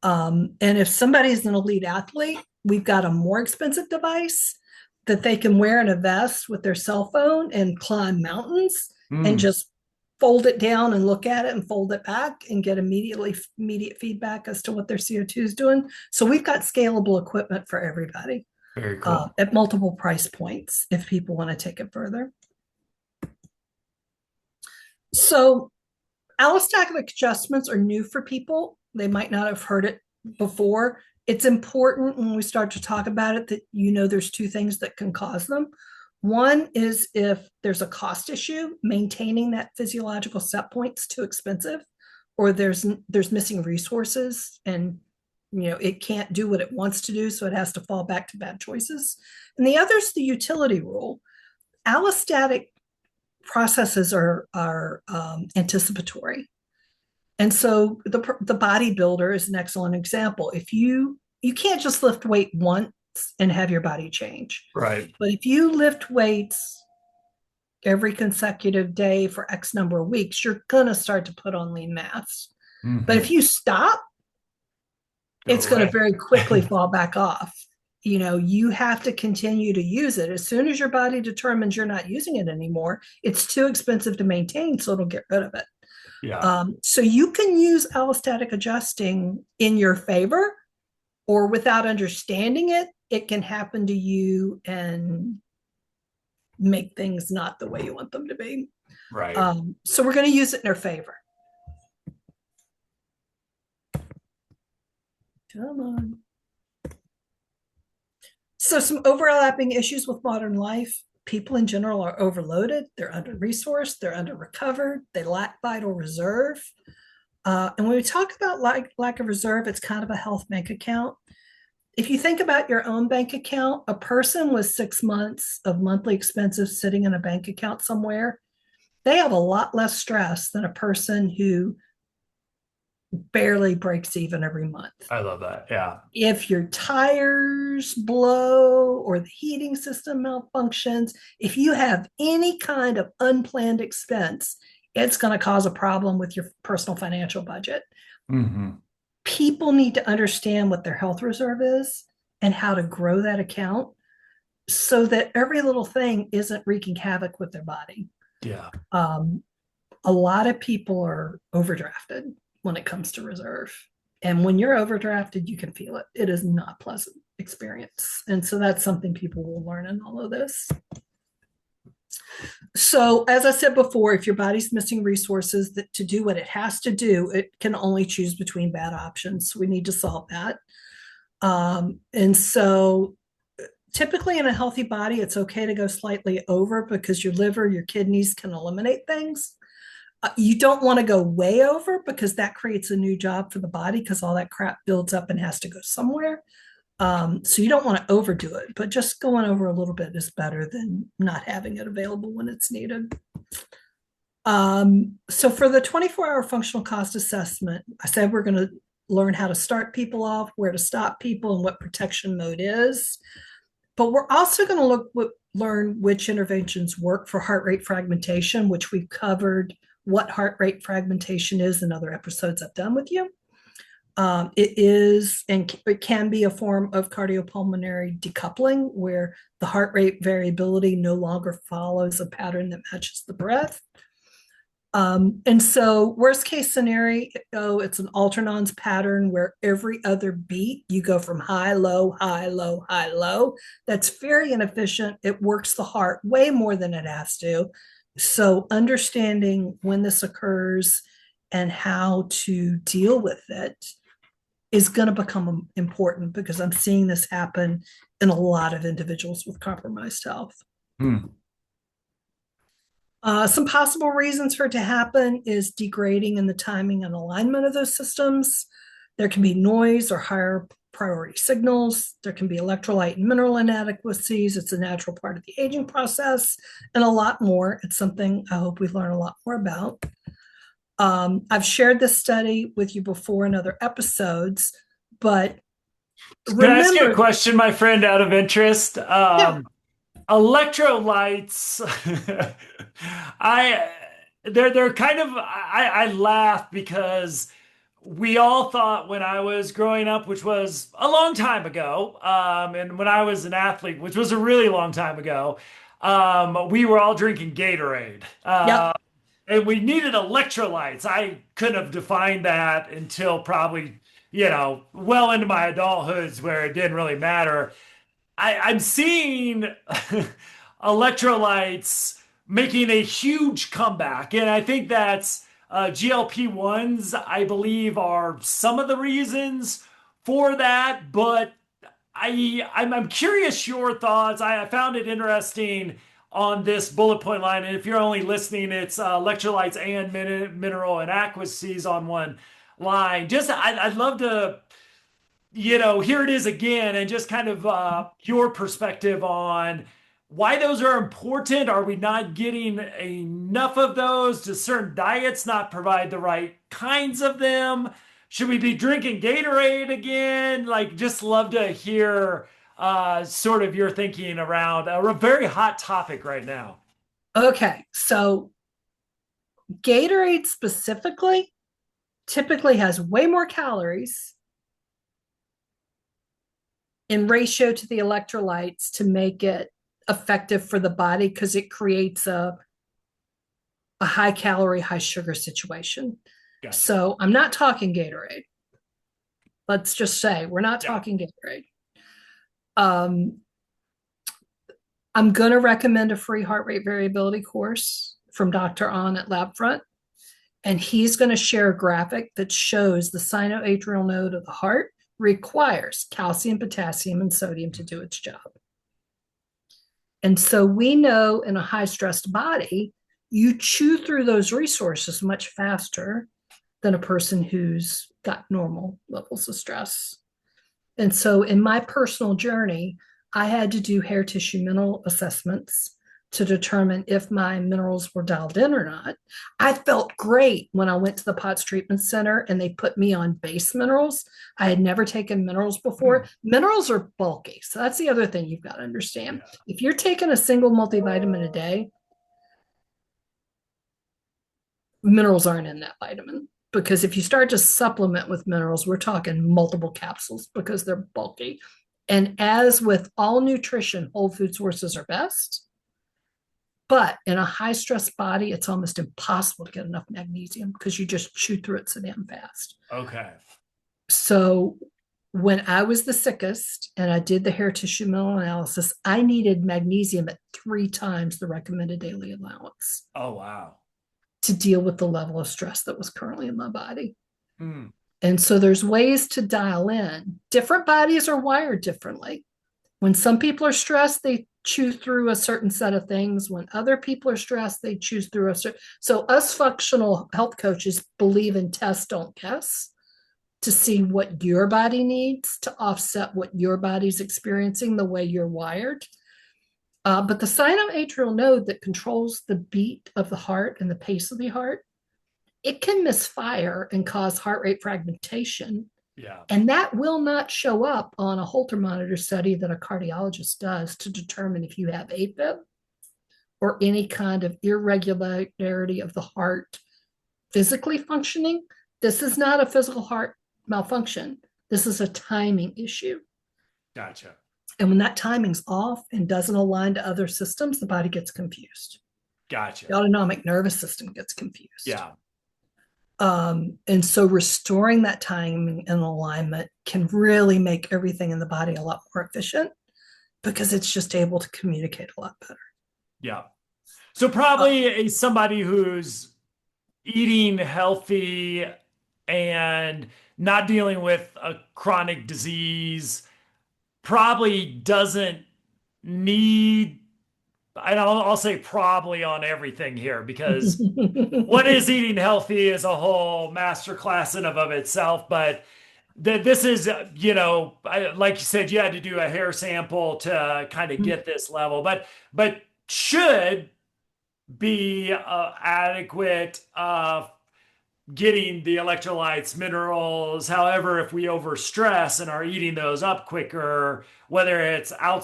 And if somebody's an elite athlete, we've got a more expensive device. that they can wear in a vest with their cell phone and climb mountains and Mm, just fold it down and look at it and fold it back and get immediate feedback as to what their CO2 is doing. So we've got scalable equipment for everybody very cool. at multiple price points if people want to take it further. So allostatic adjustments are new for people. They might not have heard it before. It's important when we start to talk about it that you know there's two things that can cause them. One is if there's a cost issue, maintaining that physiological set point's too expensive, or there's missing resources and it can't do what it wants to do, so it has to fall back to bad choices. And the other is the utility rule. Allostatic processes are anticipatory. And so the bodybuilder is an excellent example. If you can't just lift weight once and have your body change. Right. But if you lift weights every consecutive day for X number of weeks, you're going to start to put on lean mass. But if you stop, it's going to very quickly fall back off. You have to continue to use it. As soon as your body determines you're not using it anymore, it's too expensive to maintain, so it'll get rid of it. Yeah. So you can use allostatic adjusting in your favor, or without understanding it, it can happen to you and make things not the way you want them to be. Right. So we're going to use it in our favor. Come on. So some overlapping issues with modern life. People in general are overloaded, they're under-resourced, they're under-recovered, they lack vital reserve. And when we talk about lack of reserve, it's kind of a health bank account. If you think about your own bank account, a person with 6 months of monthly expenses sitting in a bank account somewhere, they have a lot less stress than a person who barely breaks even every month. I love that. Yeah. If your tires blow or the heating system malfunctions, if you have any kind of unplanned expense, it's going to cause a problem with your personal financial budget. Mm-hmm. People need to understand what their health reserve is and how to grow that account so that every little thing isn't wreaking havoc with their body. Yeah. A lot of people are overdrafted when it comes to reserve. And when you're overdrafted, you can feel it. It is not a pleasant experience. And so that's something people will learn in all of this. So as I said before, if your body's missing resources to do what it has to do, it can only choose between bad options. We need to solve that. And so typically in a healthy body, it's okay to go slightly over because your liver, your kidneys can eliminate things. You don't want to go way over because that creates a new job for the body because all that crap builds up and has to go somewhere. So you don't want to overdo it, but just going over a little bit is better than not having it available when it's needed. So for the 24-hour functional cost assessment, I said we're going to learn how to start people off, where to stop people, and what protection mode is. But we're also going to learn which interventions work for heart rate fragmentation, which we've covered what heart rate fragmentation is in other episodes I've done with you. It is, and it can be a form of cardiopulmonary decoupling where the heart rate variability no longer follows a pattern that matches the breath. And so worst case scenario, it's an alternans pattern where every other beat you go from high, low, high, low, high, low. That's very inefficient. It works the heart way more than it has to. So understanding when this occurs and how to deal with it is going to become important because I'm seeing this happen in a lot of individuals with compromised health. Some possible reasons for it to happen is degrading in the timing and alignment of those systems. There can be noise or higher priority signals. There can be electrolyte and mineral inadequacies. It's a natural part of the aging process and a lot more. It's something I hope we learn a lot more about. I've shared this study with you before in other episodes, but Can I ask you a question, my friend, out of interest? Yeah. Electrolytes, they're kind of, I laugh because we all thought when I was growing up, which was a long time ago, and when I was an athlete, which was a really long time ago, we were all drinking Gatorade. Yep. And we needed electrolytes. I couldn't have defined that until probably, well into my adulthoods where it didn't really matter. I'm seeing electrolytes making a huge comeback, and I think that's GLP-1s, I believe, are some of the reasons for that. But I'm curious your thoughts. I found it interesting on this bullet point line, and if you're only listening, it's electrolytes and mineral and aquases on one line. I'd love to here it is again, and just kind of your perspective on why those are important. Are we not getting enough of those? Do certain diets not provide the right kinds of them? Should we be drinking Gatorade again? Like, just love to hear sort of your thinking around a very hot topic right now. Okay. So Gatorade specifically typically has way more calories in ratio to the electrolytes to make it effective for the body because it creates a high calorie, high sugar situation. Gotcha. So I'm not talking Gatorade. Let's just say we're not Yeah. talking Gatorade. Um, I'm going to recommend a free heart rate variability course from Dr. On at Labfront. And he's going to share a graphic that shows the sinoatrial node of the heart requires calcium, potassium, and sodium to do its job. And so we know in a high stressed body, you chew through those resources much faster than a person who's got normal levels of stress. And so in my personal journey, I had to do hair tissue mineral assessments to determine if my minerals were dialed in or not. I felt great when I went to the POTS treatment center and they put me on base minerals. I had never taken minerals before. Minerals are bulky. So that's the other thing you've got to understand. Yeah. If you're taking a single multivitamin a day, minerals aren't in that vitamin. Because if you start to supplement with minerals, we're talking multiple capsules because they're bulky. And as with all nutrition, whole food sources are best. But in a high stress body, it's almost impossible to get enough magnesium because you just chew through it so damn fast. Okay. So when I was the sickest and I did the hair tissue mineral analysis, I needed magnesium at 3 times the recommended daily allowance Oh, wow. to deal with the level of stress that was currently in my body. Hmm. And so there's ways to dial in. Different bodies are wired differently. When some people are stressed, they chew through a certain set of things. When other people are stressed, they choose through a certain. So us functional health coaches believe in test, don't guess to see what your body needs to offset what your body's experiencing the way you're wired. But the sinoatrial node that controls the beat of the heart and the pace of the heart, it can misfire and cause heart rate fragmentation. Yeah. And that will not show up on a Holter monitor study that a cardiologist does to determine if you have AFib or any kind of irregularity of the heart physically functioning. This is not a physical heart malfunction. This is a timing issue. Gotcha. And when that timing's off and doesn't align to other systems, the body gets confused. The Gotcha. autonomic nervous system gets confused. Yeah. And so restoring that timing and alignment can really make everything in the body a lot more efficient because it's just able to communicate a lot better. Yeah. So probably somebody who's eating healthy and not dealing with a chronic disease probably doesn't need, and I'll say probably on everything here because what is eating healthy is a whole masterclass in of itself. But this is, like you said, you had to do a hair sample to kind of get this level, but should be adequate getting the electrolytes, minerals. However, if we overstress and are eating those up quicker, whether it's out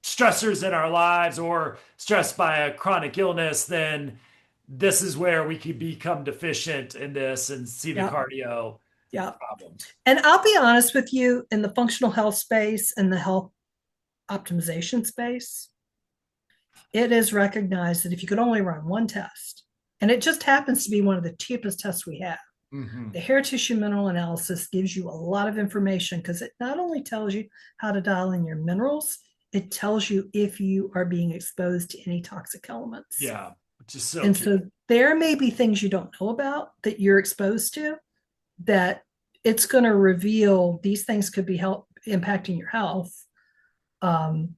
stressors in our lives or stressed by a chronic illness, then this is where we could become deficient in this and see the Yeah. cardio. Yeah. problems. And I'll be honest with you, in the functional health space and the health optimization space, it is recognized that if you could only run one test, and it just happens to be one of the cheapest tests we have, Mm-hmm. the hair tissue mineral analysis gives you a lot of information because it not only tells you how to dial in your minerals, it tells you if you are being exposed to any toxic elements. Yeah, which is so And key. so there may be things you don't know about that you're exposed to that it's going to reveal these things could be impacting your health. Um,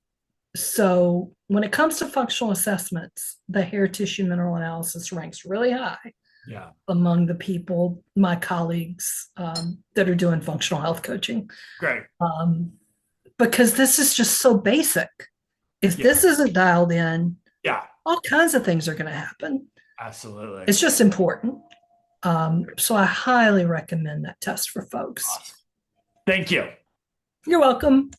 so when it comes to functional assessments, the hair tissue mineral analysis ranks really high Yeah, among the people, my colleagues that are doing functional health coaching, great. because this is just so basic. If Yeah, this isn't dialed in, yeah, all kinds of things are going to happen. absolutely. It's just important. So I highly recommend that test for folks. Awesome. Thank you. You're welcome.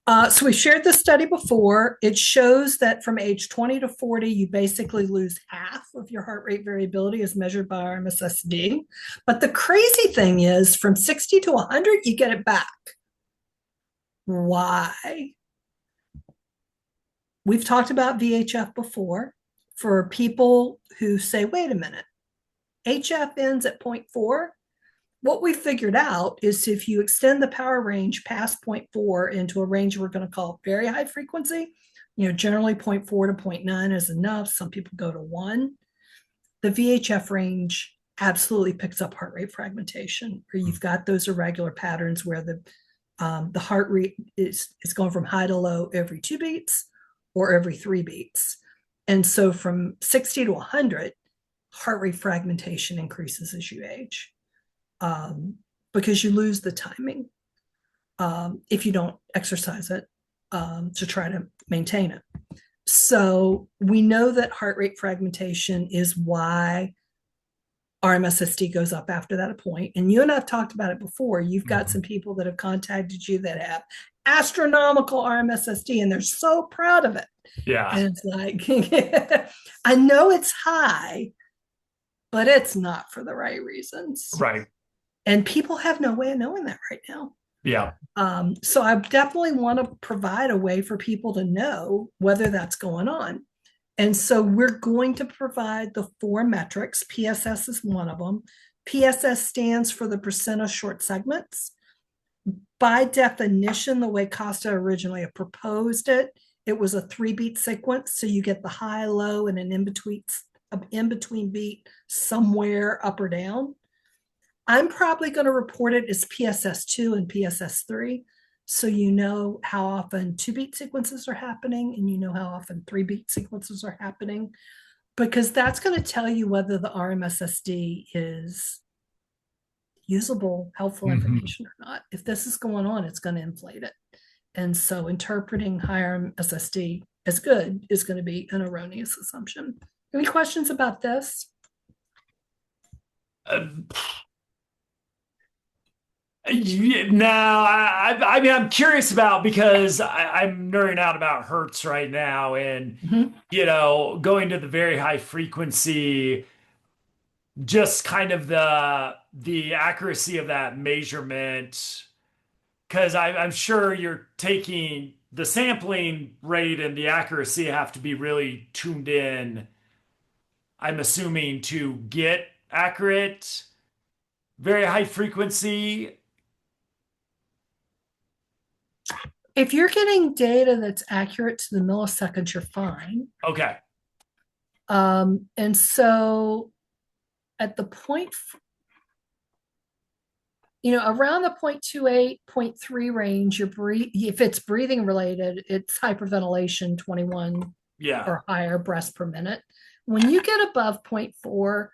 So we shared this study before. It shows that from age 20 to 40, you basically lose half of your heart rate variability as measured by RMSSD. But the crazy thing is from 60 to 100, you get it back. Why? We've talked about VHF before. For people who say, wait a minute, HF ends at 0.4, what we figured out is if you extend the power range past 0.4 into a range we're going to call very high frequency, generally 0.4 to 0.9 is enough. Some people go to 1. The VHF range absolutely picks up heart rate fragmentation, where you've got those irregular patterns where the heart rate is going from high to low every 2 beats or every 3 beats. And so from 60 to 100, heart rate fragmentation increases as you age. Because you lose the timing if you don't exercise it to try to maintain it. So we know that heart rate fragmentation is why RMSSD goes up after that point. And you and I've talked about it before. You've got some people that have contacted you that have astronomical RMSSD and they're so proud of it. Yeah, And it's like, I know it's high, but it's not for the right reasons. right. And people have no way of knowing that right now. Yeah, So I definitely want to provide a way for people to know whether that's going on. And so we're going to provide the 4 metrics. PSS is one of them. PSS stands for the percent of short segments. By definition, the way Costa originally proposed it, it was a 3-beat sequence. So you get the high, low, and an in-between beat somewhere up or down. I'm probably going to report it as PSS2 and PSS3. So you know how often 2-beat sequences are happening and you know how often 3-beat sequences are happening, because that's going to tell you whether the RMSSD is usable, helpful information or not. If this is going on, it's going to inflate it. And so interpreting higher SSD as good is going to be an erroneous assumption. Any questions about this? No, I mean, I'm curious about because I'm nerding out about Hertz right now, and Mhm. going to the very high frequency, just kind of the accuracy of that measurement, because I'm sure you're taking the sampling rate and the accuracy have to be really tuned in. I'm assuming to get accurate, very high frequency. If you're getting data that's accurate to the milliseconds, you're fine. Okay. And so at the point, around the 0.28, 0.3 range, if it's breathing related, it's hyperventilation 21 Yeah. or higher breaths per minute. When you get above 0.4,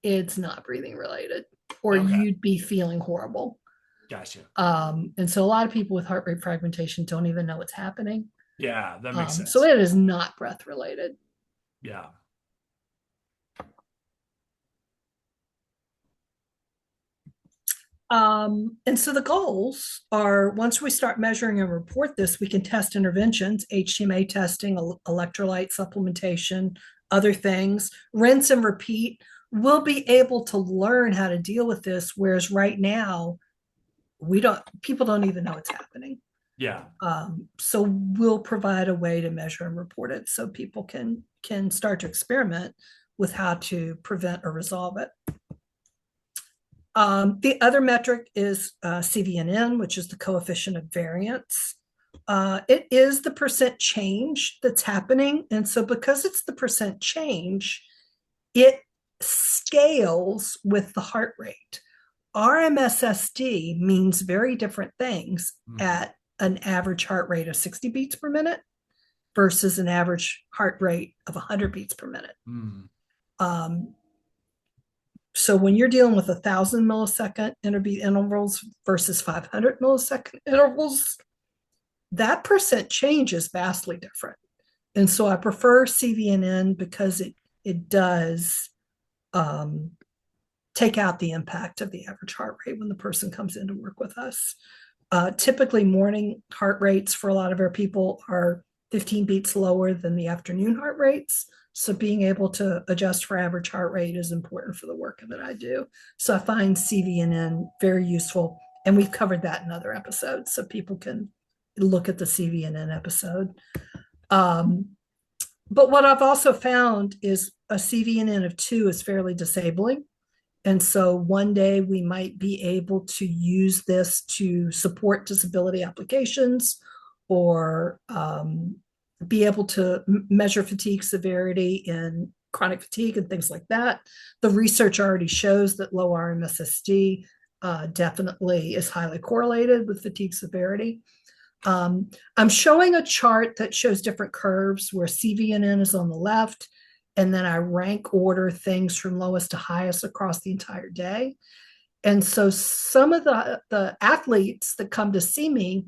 it's not breathing related, or Okay. you'd be feeling horrible. Gotcha. And so a lot of people with heart rate fragmentation don't even know what's happening. Yeah, that makes sense. So it is not breath related. Yeah. And so the goals are, once we start measuring and report this, we can test interventions, HTMA testing, electrolyte supplementation, other things, rinse and repeat. we'll be able to learn how to deal with this. Whereas right now, people don't even know it's happening. Yeah. So we'll provide a way to measure and report it so people can start to experiment with how to prevent or resolve it. The other metric is CVNN, which is the coefficient of variance. It is the percent change that's happening. And so because it's the percent change, it scales with the heart rate. RMSSD means very different things at an average heart rate of 60 beats per minute versus an average heart rate of 100 beats per minute. So when you're dealing with 1,000 millisecond interbeat intervals versus 500 millisecond intervals, that percent change is vastly different. And so I prefer CVNN because it does take out the impact of the average heart rate when the person comes in to work with us. Typically, morning heart rates for a lot of our people are 15 beats lower than the afternoon heart rates. So being able to adjust for average heart rate is important for the work that I do. So I find CVNN very useful. And we've covered that in other episodes, so people can look at the CVNN episode. But what I've also found is a CVNN of 2 is fairly disabling. And so one day we might be able to use this to support disability applications or be able to measure fatigue severity in chronic fatigue and things like that. The research already shows that low RMSSD definitely is highly correlated with fatigue severity. I'm showing a chart that shows different curves where CVNN is on the left, and then I rank order things from lowest to highest across the entire day. And so some of the athletes that come to see me,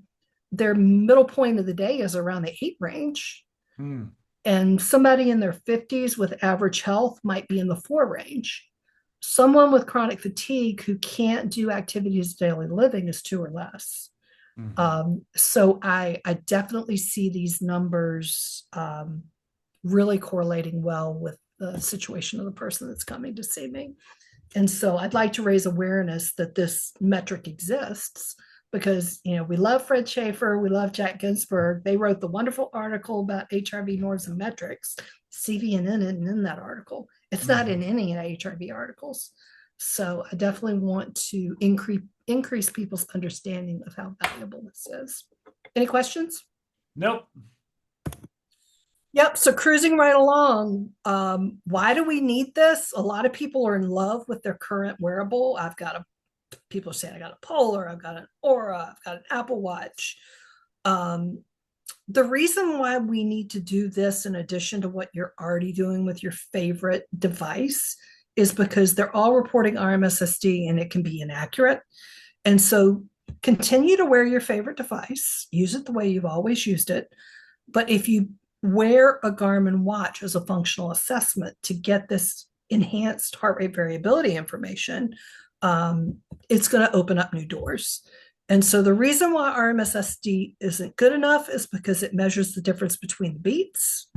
their middle point of the day is around the 8 range. And somebody in their 50s with average health might be in the 4 range. Someone with chronic fatigue who can't do activities of daily living is 2 or less. So I definitely see these numbers really correlating well with the situation of the person that's coming to see me. And so I'd like to raise awareness that this metric exists because, we love Fred Schaefer, we love Jack Ginsburg. They wrote the wonderful article about HRV norms and metrics. CVNN isn't in that article. It's not in any HRV articles. So I definitely want to increase people's understanding of how valuable this is. Any questions? Nope. Yep. So cruising right along. Why do we need this? A lot of people are in love with their current wearable. People say I got a Polar, I've got an Aura, I've got an Apple Watch. The reason why we need to do this in addition to what you're already doing with your favorite device is because they're all reporting RMSSD and it can be inaccurate. And so continue to wear your favorite device, use it the way you've always used it. But if you wear a Garmin watch as a functional assessment to get this enhanced heart rate variability information, it's going to open up new doors. And so the reason why RMSSD isn't good enough is because it measures the difference between the beats.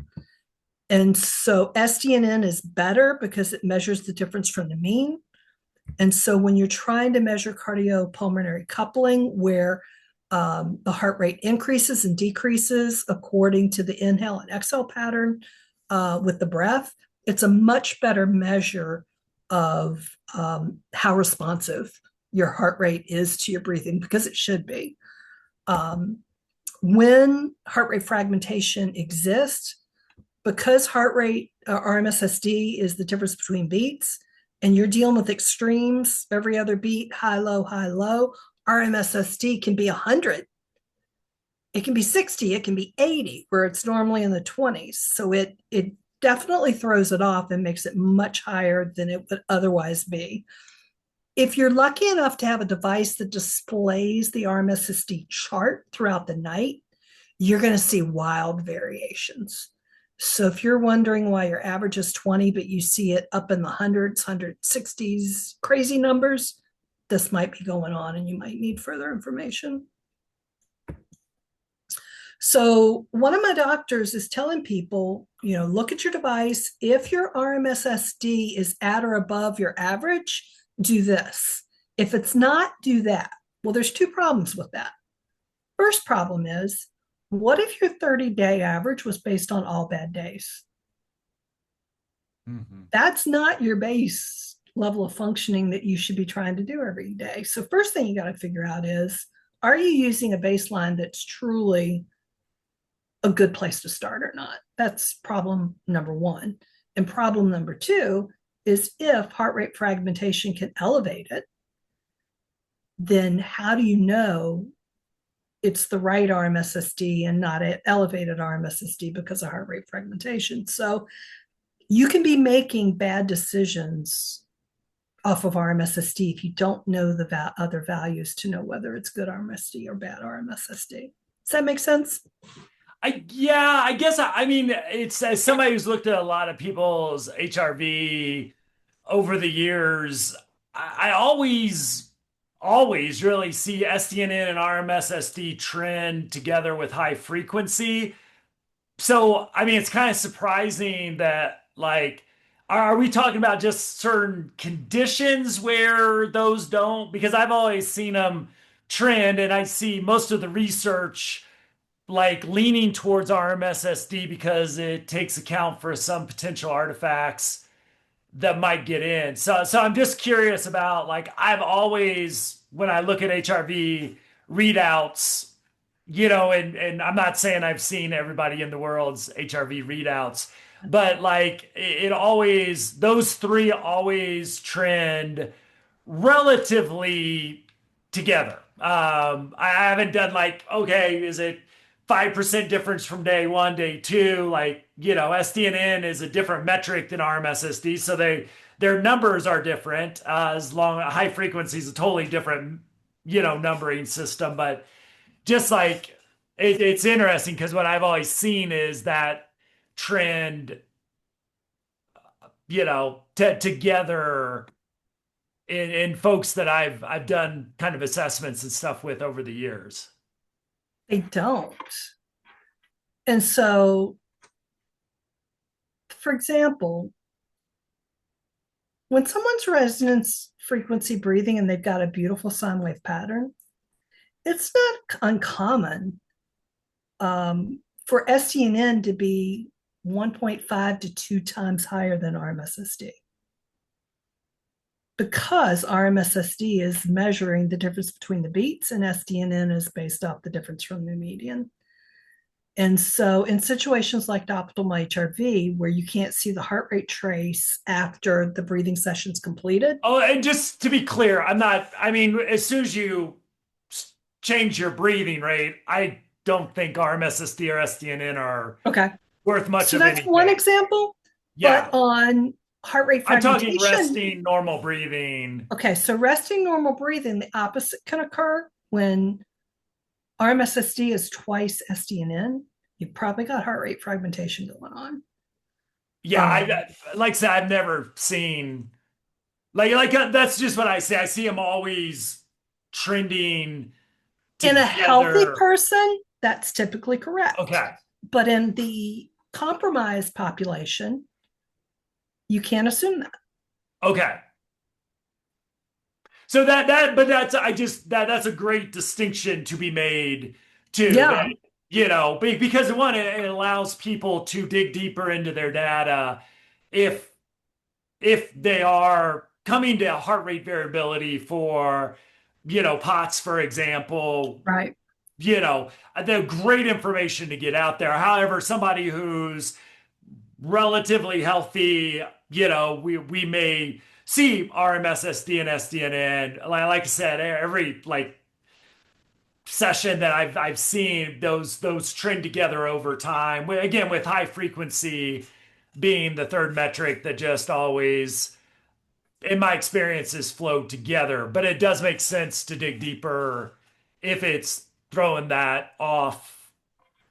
And so SDNN is better because it measures the difference from the mean. And so when you're trying to measure cardiopulmonary coupling, where the heart rate increases and decreases according to the inhale and exhale pattern with the breath, it's a much better measure of how responsive your heart rate is to your breathing, because it should be. When heart rate fragmentation exists, because heart rate RMSSD is the difference between beats, and you're dealing with extremes every other beat, high, low, RMSSD can be 100. It can be 60, it can be 80, where it's normally in the 20s. So it definitely throws it off and makes it much higher than it would otherwise be. If you're lucky enough to have a device that displays the RMSSD chart throughout the night, you're going to see wild variations. So if you're wondering why your average is 20, but you see it up in the hundreds, 160s, crazy numbers, this might be going on and you might need further information. So one of my doctors is telling people, look at your device. If your RMSSD is at or above your average, do this. If it's not, do that. Well, there's two problems with that. First problem is, what if your 30-day average was based on all bad days? Mhm. That's not your base level of functioning that you should be trying to do every day. So first thing you got to figure out is, are you using a baseline that's truly a good place to start or not? That's problem number one. And problem number two is, if heart rate fragmentation can elevate it, then how do you know it's the right RMSSD and not an elevated RMSSD because of heart rate fragmentation? So you can be making bad decisions off of RMSSD if you don't know the other values to know whether it's good RMSD or bad RMSSD. Does that make sense? Yeah, I guess I mean it's as somebody who's looked at a lot of people's HRV over the years, I always really see SDNN and RMSSD trend together with high frequency. So, I mean, it's kind of surprising that, like, are we talking about just certain conditions where those don't? Because I've always seen them trend, and I see most of the research like leaning towards RMSSD because it takes account for some potential artifacts that might get in. So I'm just curious about, like, I've always, when I look at HRV readouts, and I'm not saying I've seen everybody in the world's HRV readouts, but like it always, those three always trend relatively together. I haven't done like, okay, is it 5% difference from day one, day two? Like, SDNN is a different metric than RMSSD. So their numbers are different. As long high frequency is a totally different, numbering system. But just like it's interesting because what I've always seen is that trend, together in folks that I've done kind of assessments and stuff with over the years. They don't. And so, for example, when someone's resonance frequency breathing and they've got a beautiful sine wave pattern, it's not uncommon for SDNN to be 1.5 to 2 times higher than RMSSD, because RMSSD is measuring the difference between the beats and SDNN is based off the difference from the median. And so in situations like optimal HRV, where you can't see the heart rate trace after the breathing session's completed. Oh, and just to be clear, I mean, as soon as you change your breathing rate, I don't think RMSSD or SDNN are Okay. worth much So of that's anything. one example. Yeah. But on heart rate I'm talking fragmentation. resting, normal breathing. Okay, so resting normal breathing, the opposite can occur when RMSSD is twice SDNN. You've probably got heart rate fragmentation going on. Yeah, like I said, I've never seen like that's just what I say. I see them always trending In a healthy together. person, that's typically correct. Okay. But in the compromised population, you can't assume that. Okay. So but that's a great distinction to be made too. Yeah. That, because one, it allows people to dig deeper into their data if they are coming to heart rate variability for, POTS, for example, Right. the great information to get out there. However, somebody who's relatively healthy, we may see RMSSD and SDNN. Like I said, every like session that I've seen, those trend together over time. Again, with high frequency being the third metric that just always, in my experiences, flow together. But it does make sense to dig deeper if it's throwing that off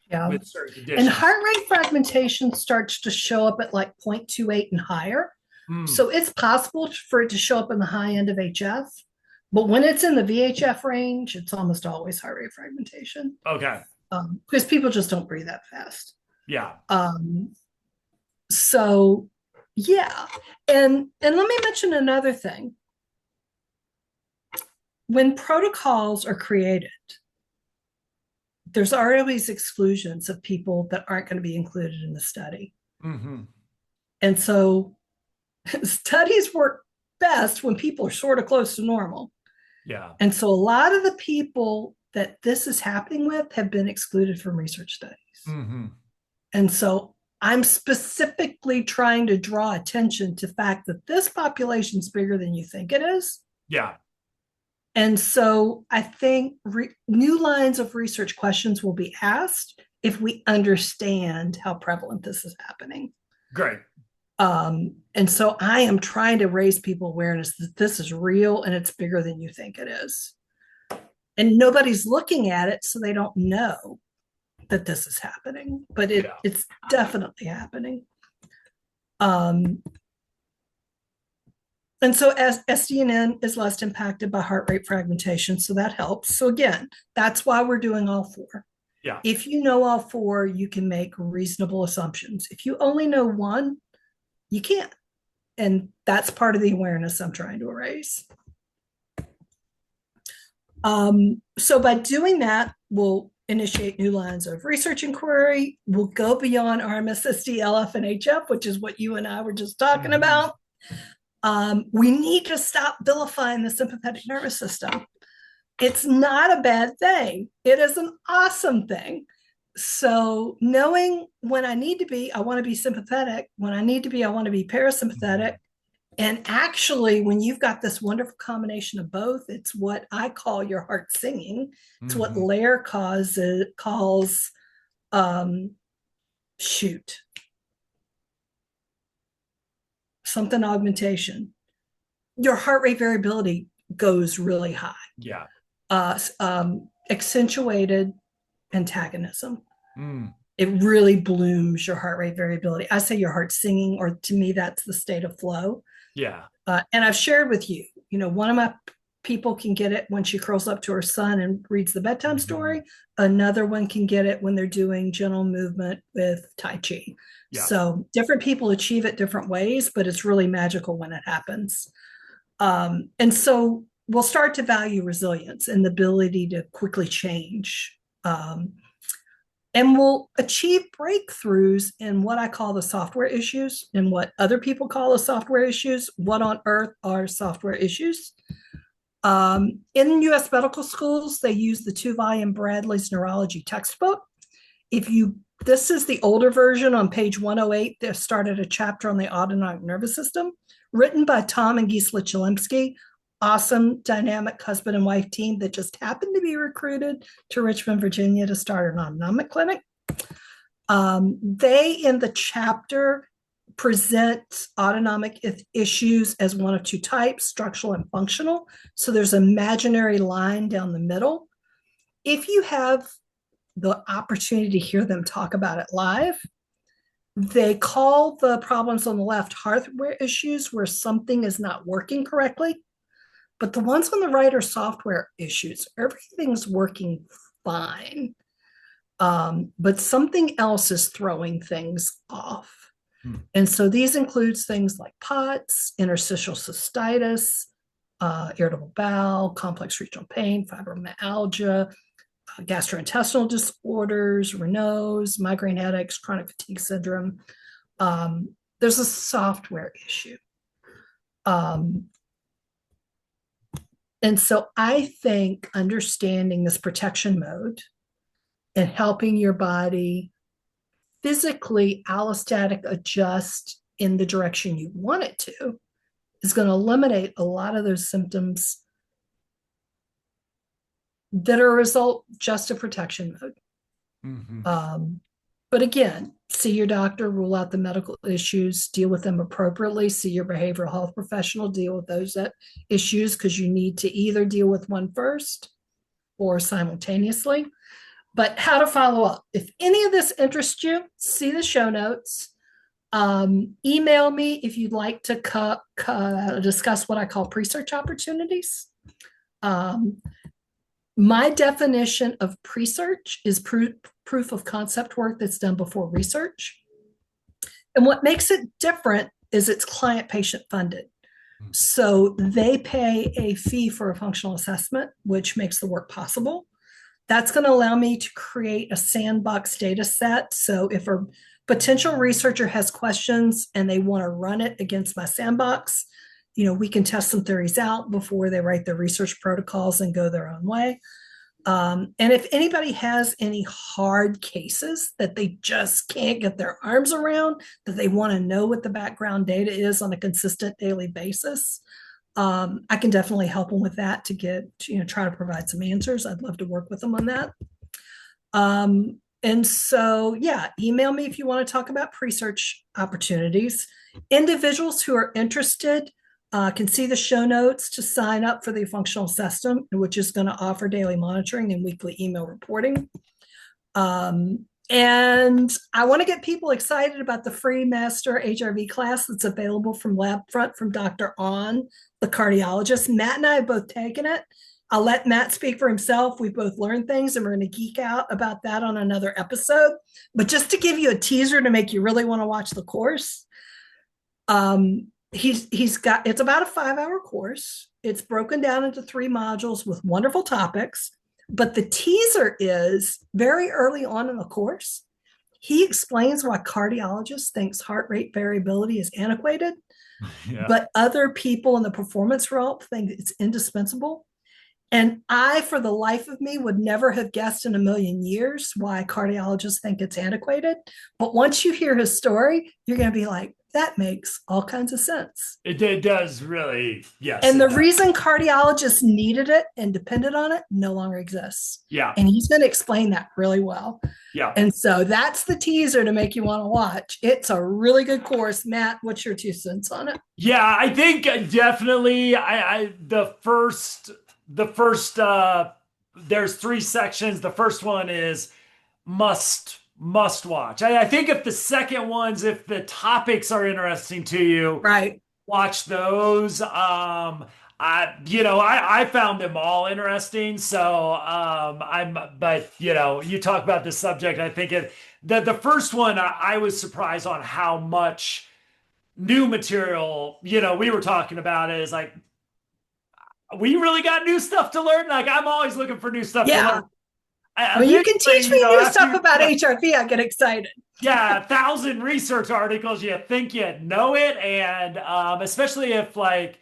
Yeah. with certain And conditions. heart rate fragmentation starts to show up at like 0.28 and higher. Hmm. So it's possible for it to show up in the high end of HF. But when it's in the VHF range, it's almost always heart rate fragmentation. Okay. because people just don't breathe that fast. Yeah. Um, so yeah, and let me mention another thing. When protocols are created, there's always exclusions of people that aren't going to be included in the study. Mm-hmm. And so studies work best when people are sort of close to normal. Yeah. And so a lot of the people that this is happening with have been excluded from research studies. Mm-hmm. And so I'm specifically trying to draw attention to the fact that this population is bigger than you think it is. Yeah. And so I think new lines of research questions will be asked if we understand how prevalent this is happening. Great. And so I am trying to raise people awareness that this is real and it's bigger than you think it is. And nobody's looking at it, so they don't know that this is happening, but Yeah. it's definitely happening. Um, and so as SDNN is less impacted by heart rate fragmentation, so that helps. So again, that's why we're doing all four. Yeah. If you know all four, you can make reasonable assumptions. If you only know one, you can't. And that's part of the awareness I'm trying to raise. So by doing that, we'll initiate new lines of research inquiry. We'll go beyond RMSSD, LF, and HF, which is what you and I were just talking Mm-hmm. about. We need to stop vilifying the sympathetic nervous system. It's not a bad thing. It is an awesome thing. So knowing when I need to be, I want to be sympathetic. When I need to be, I want to be parasympathetic. And actually, when you've got this wonderful combination of both, it's what I call your heart singing. It's what Mm-hmm. Lair calls um, shoot, something augmentation. Your heart rate variability goes really high. Yeah. Accentuated antagonism. Mm. It really blooms your heart rate variability. I say your heart singing, or to me, that's the state of flow. Yeah. And I've shared with you, one of my people can get it when she curls up to her son and reads the bedtime story. Another one can get it when they're doing gentle movement with Tai Chi. Yeah. So different people achieve it different ways, but it's really magical when it happens. And so we'll start to value resilience and the ability to quickly change. And we'll achieve breakthroughs in what I call the software issues and what other people call the software issues. What on earth are software issues? In US medical schools, they use the 2-volume Bradley's neurology textbook. This is the older version on page 108. They started a chapter on the autonomic nervous system, written by Tom and Gisela Chilemsky, awesome dynamic husband and wife team that just happened to be recruited to Richmond, Virginia to start an autonomic clinic. They, in the chapter, present autonomic issues as one of two types, structural and functional. So there's an imaginary line down the middle. If you have the opportunity to hear them talk about it live, they call the problems on the left hardware issues where something is not working correctly. But the ones on the right are software issues. Everything's working fine. But something else is throwing things off. And so these includes things like POTS, interstitial cystitis, irritable bowel, complex regional pain, fibromyalgia, gastrointestinal disorders, Raynaud's, migraine headaches, chronic fatigue syndrome. There's a software issue. And so I think understanding this protection mode and helping your body physically allostatic adjust in the direction you want it to is going to eliminate a lot of those symptoms that are a result just of protection mode. But again, see your doctor, rule out the medical issues, deal with them appropriately, see your behavioral health professional, deal with those issues because you need to either deal with one first or simultaneously. But how to follow up. If any of this interests you, see the show notes. Email me if you'd like to discuss what I call pre-search opportunities. My definition of pre-search is proof of concept work that's done before research. And what makes it different is it's client patient funded. So they pay a fee for a functional assessment, which makes the work possible. That's going to allow me to create a sandbox data set. So if a potential researcher has questions and they want to run it against my sandbox, we can test some theories out before they write their research protocols and go their own way. And if anybody has any hard cases that they just can't get their arms around, that they want to know what the background data is on a consistent daily basis, I can definitely help them with that to try to provide some answers. I'd love to work with them on that. And so, yeah, email me if you want to talk about pre-search opportunities. Individuals who are interested can see the show notes to sign up for the functional system, which is going to offer daily monitoring and weekly email reporting. And I want to get people excited about the free master HRV class that's available from LabFront from Dr. On, the cardiologist. Matt and I have both taken it. I'll let Matt speak for himself. We've both learned things and we're going to geek out about that on another episode. But just to give you a teaser to make you really want to watch the course, it's about a 5-hour course. It's broken down into 3 modules with wonderful topics. But the teaser is very early on in the course. He explains why cardiologists thinks heart rate variability is antiquated, but other people in the performance realm think it's indispensable. And I, for the life of me, would never have guessed in a million years why cardiologists think it's antiquated. But once you hear his story, you're going to be like, that makes all kinds of sense. It does really, yes. And the reason cardiologists needed it and depended on it no longer exists. Yeah. And he's going to explain that really well. Yeah. And so that's the teaser to make you want to watch. It's a really good course. Matt, what's your 2 cents on it? Yeah, I think definitely the first there's 3 sections. The first one is must watch. I think if the second ones, if the topics are interesting to you, right, watch those. I found them all interesting. So but you talk about this subject. I think the first one I was surprised on how much new material, we were talking about it is like, we really got new stuff to learn. Like I'm always looking for new stuff to learn. When you can teach me new stuff about HRV, I get excited. Yeah, 1,000 research articles, you think you know it. And especially if like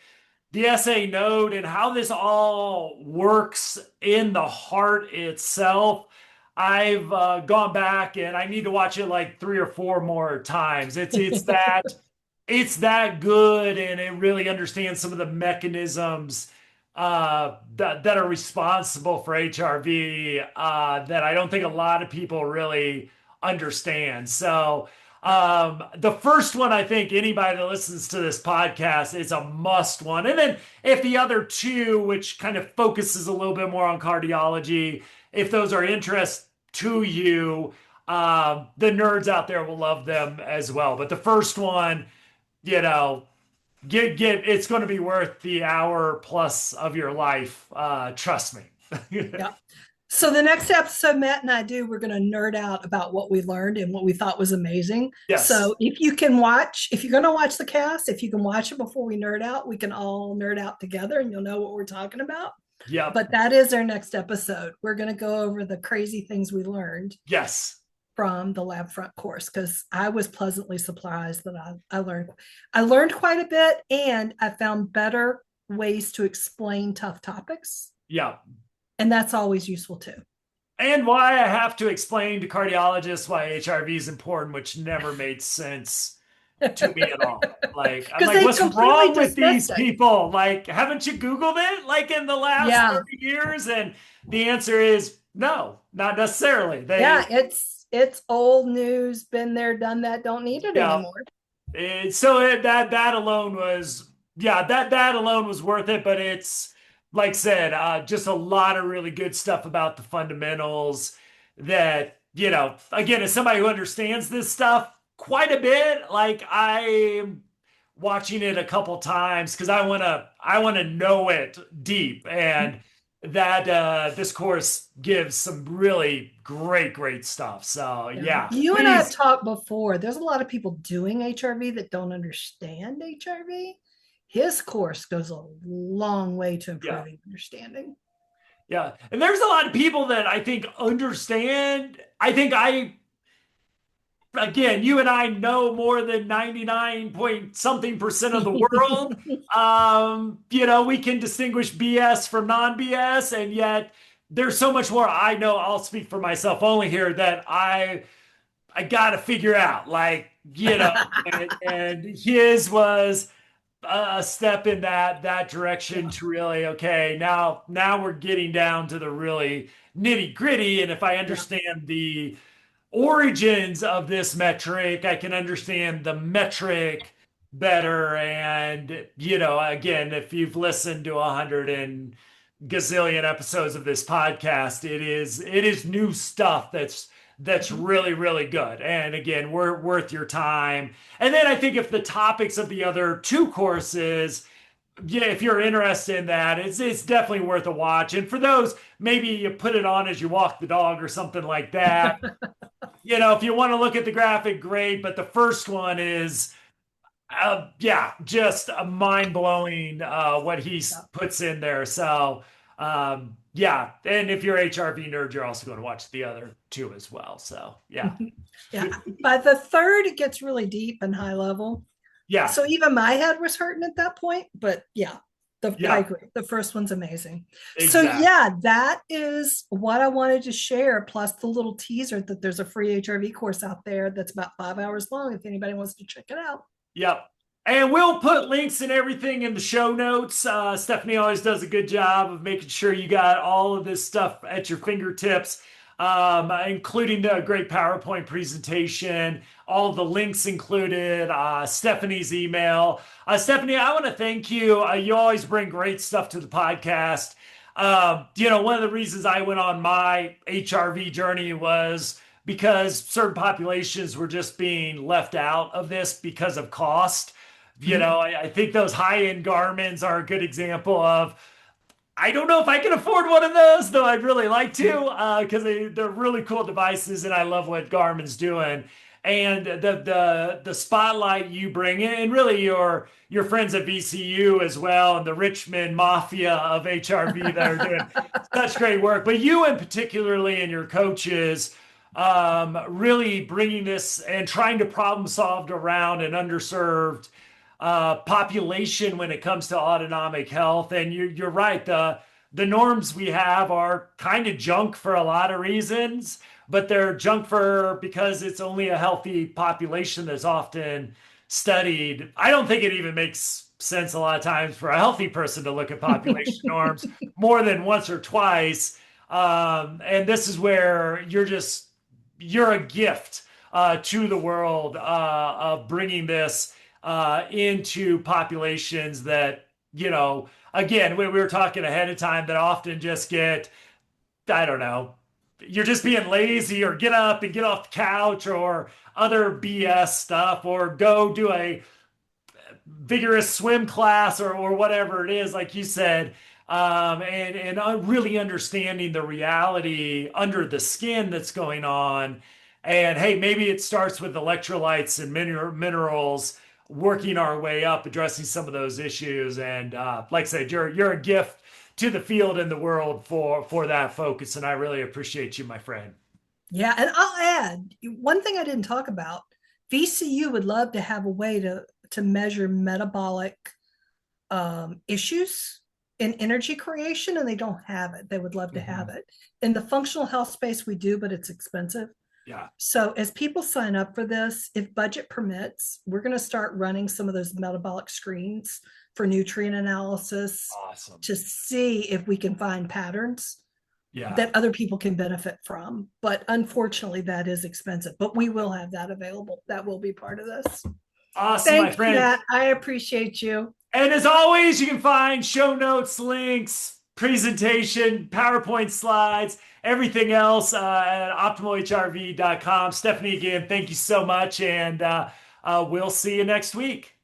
the SA node and how this all works in the heart itself. I've gone back and I need to watch it like 3 or 4 more times. It's that good, and it really understands some of the mechanisms that are responsible for HRV that I don't think a lot of people really understand. So the first one, I think anybody that listens to this podcast is a must one. And then if the other 2, which kind of focuses a little bit more on cardiology, if those are interest to you, the nerds out there will love them as well. But the first one, it's going to be worth the hour plus of your life. Trust me. Yeah. So the next episode Matt and I do, we're going to nerd out about what we learned and what we thought was amazing. Yes. So if you're going to watch the cast, if you can watch it before we nerd out, we can all nerd out together and you'll know what we're talking about. Yeah. But that is our next episode. We're going to go over the crazy things we learned. Yes. From the LabFront course, because I was pleasantly surprised that I learned quite a bit, and I found better ways to explain tough topics. Yeah. And that's always useful too. And why I have to explain to cardiologists why HRV is important, which never made sense to me at all. Like, I'm like, what's wrong with these people? Like, haven't you Googled it like in the last 30 years? And the answer is no, not necessarily. It's old news, been there, done that, don't need it anymore. That alone was worth it. But it's, like I said, just a lot of really good stuff about the fundamentals that, again, as somebody who understands this stuff quite a bit, like I'm watching it a couple times because I want to know it deep. And that this course gives some really great stuff. So Yeah. yeah, You and I have please. talked before. There's a lot of people doing HRV that don't understand HRV. His course goes a long way to Yeah. improving understanding. Yeah. And there's a lot of people that I think understand. I think again, you and I know more than 99 point something percent of the world. We can distinguish BS from non BS, and yet there's so much more I know. I'll speak for myself only here that I got to figure out, like, and his was a step in that direction Yeah. to really, okay, now we're getting down to the really nitty gritty, and if I Yeah. understand the origins of this metric, I can understand the metric better. And, again, if you've listened to 100 and gazillion episodes of this podcast, it is new stuff that's Mhm. really good. And again, we're worth your time. And then I think if the topics of the other two courses, yeah, if you're interested in that, it's definitely worth a watch. And for those, maybe you put it on as you walk the dog or something like that. If you want to look at the graphic, great. But the first one is, yeah, just a mind blowing what he Yeah. puts in there. So, yeah. And if you're HRV nerd, you're also going to watch the other two as well. So, yeah. Yeah. By the third, it gets really deep and high level. Yeah. So even my head was hurting at that point. But yeah, I Yeah. agree. The first one's amazing. So Exactly. yeah, that is what I wanted to share. Plus the little teaser that there's a free HRV course out there that's about 5 hours long. If anybody wants to check it out. Yep. And we'll put links and everything in the show notes. Stephanie always does a good job of making sure you got all of this stuff at your fingertips, including the great PowerPoint presentation, all the links included, Stephanie's email. Stephanie, I want to thank you. You always bring great stuff to the podcast. One of the reasons I went on my HRV journey was because certain populations were just being left out of this because of cost. Mhm. I think those high-end Garmins are a good example of, I don't know if I can afford one of those, though I'd really like to, because they're really cool devices, and I love what Garmin's doing. And the spotlight you bring in, and really your friends at VCU as well, and the Richmond Mafia of HRV that are doing such great work. But you, in particularly, and your coaches, really bringing this and trying to problem solve around an underserved population when it comes to autonomic health. And you're right. The norms we have are kind of junk for a lot of reasons, but they're junk for because it's only a healthy population that's often studied. I don't think it even makes sense a lot of times for a healthy person to look at population norms more than once or twice. And this is where you're a gift to the world of bringing this into populations that, again, we were talking ahead of time that often just get, I don't know, you're just being lazy or get up and get off the couch or other BS stuff or go do a vigorous swim class or whatever it is, like you said, and really understanding the reality under the skin that's going on. And hey, maybe it starts with electrolytes and minerals, working our way up, addressing some of those issues. And like I said, you're a gift to the field and the world for that focus, and I really appreciate you, my friend. Yeah, and I'll add one thing I didn't talk about. VCU would love to have a way to measure metabolic issues in energy creation, and they don't have it. They would love to have Mhm. it. In the functional health space, we do, but it's expensive. Yeah, So, as people sign up for this, if budget permits, we're going to start running some of those metabolic screens for nutrient analysis awesome. to see if we can find patterns Yeah, that other people can benefit from. But unfortunately, that is expensive, but we will have that available. That will be part of this. awesome, my Thanks, friend. Matt. I appreciate you. And as always, you can find show notes, links, presentation, PowerPoint slides, everything else at optimalhrv.com. Stephanie, again, thank you so much. And we'll see you next week.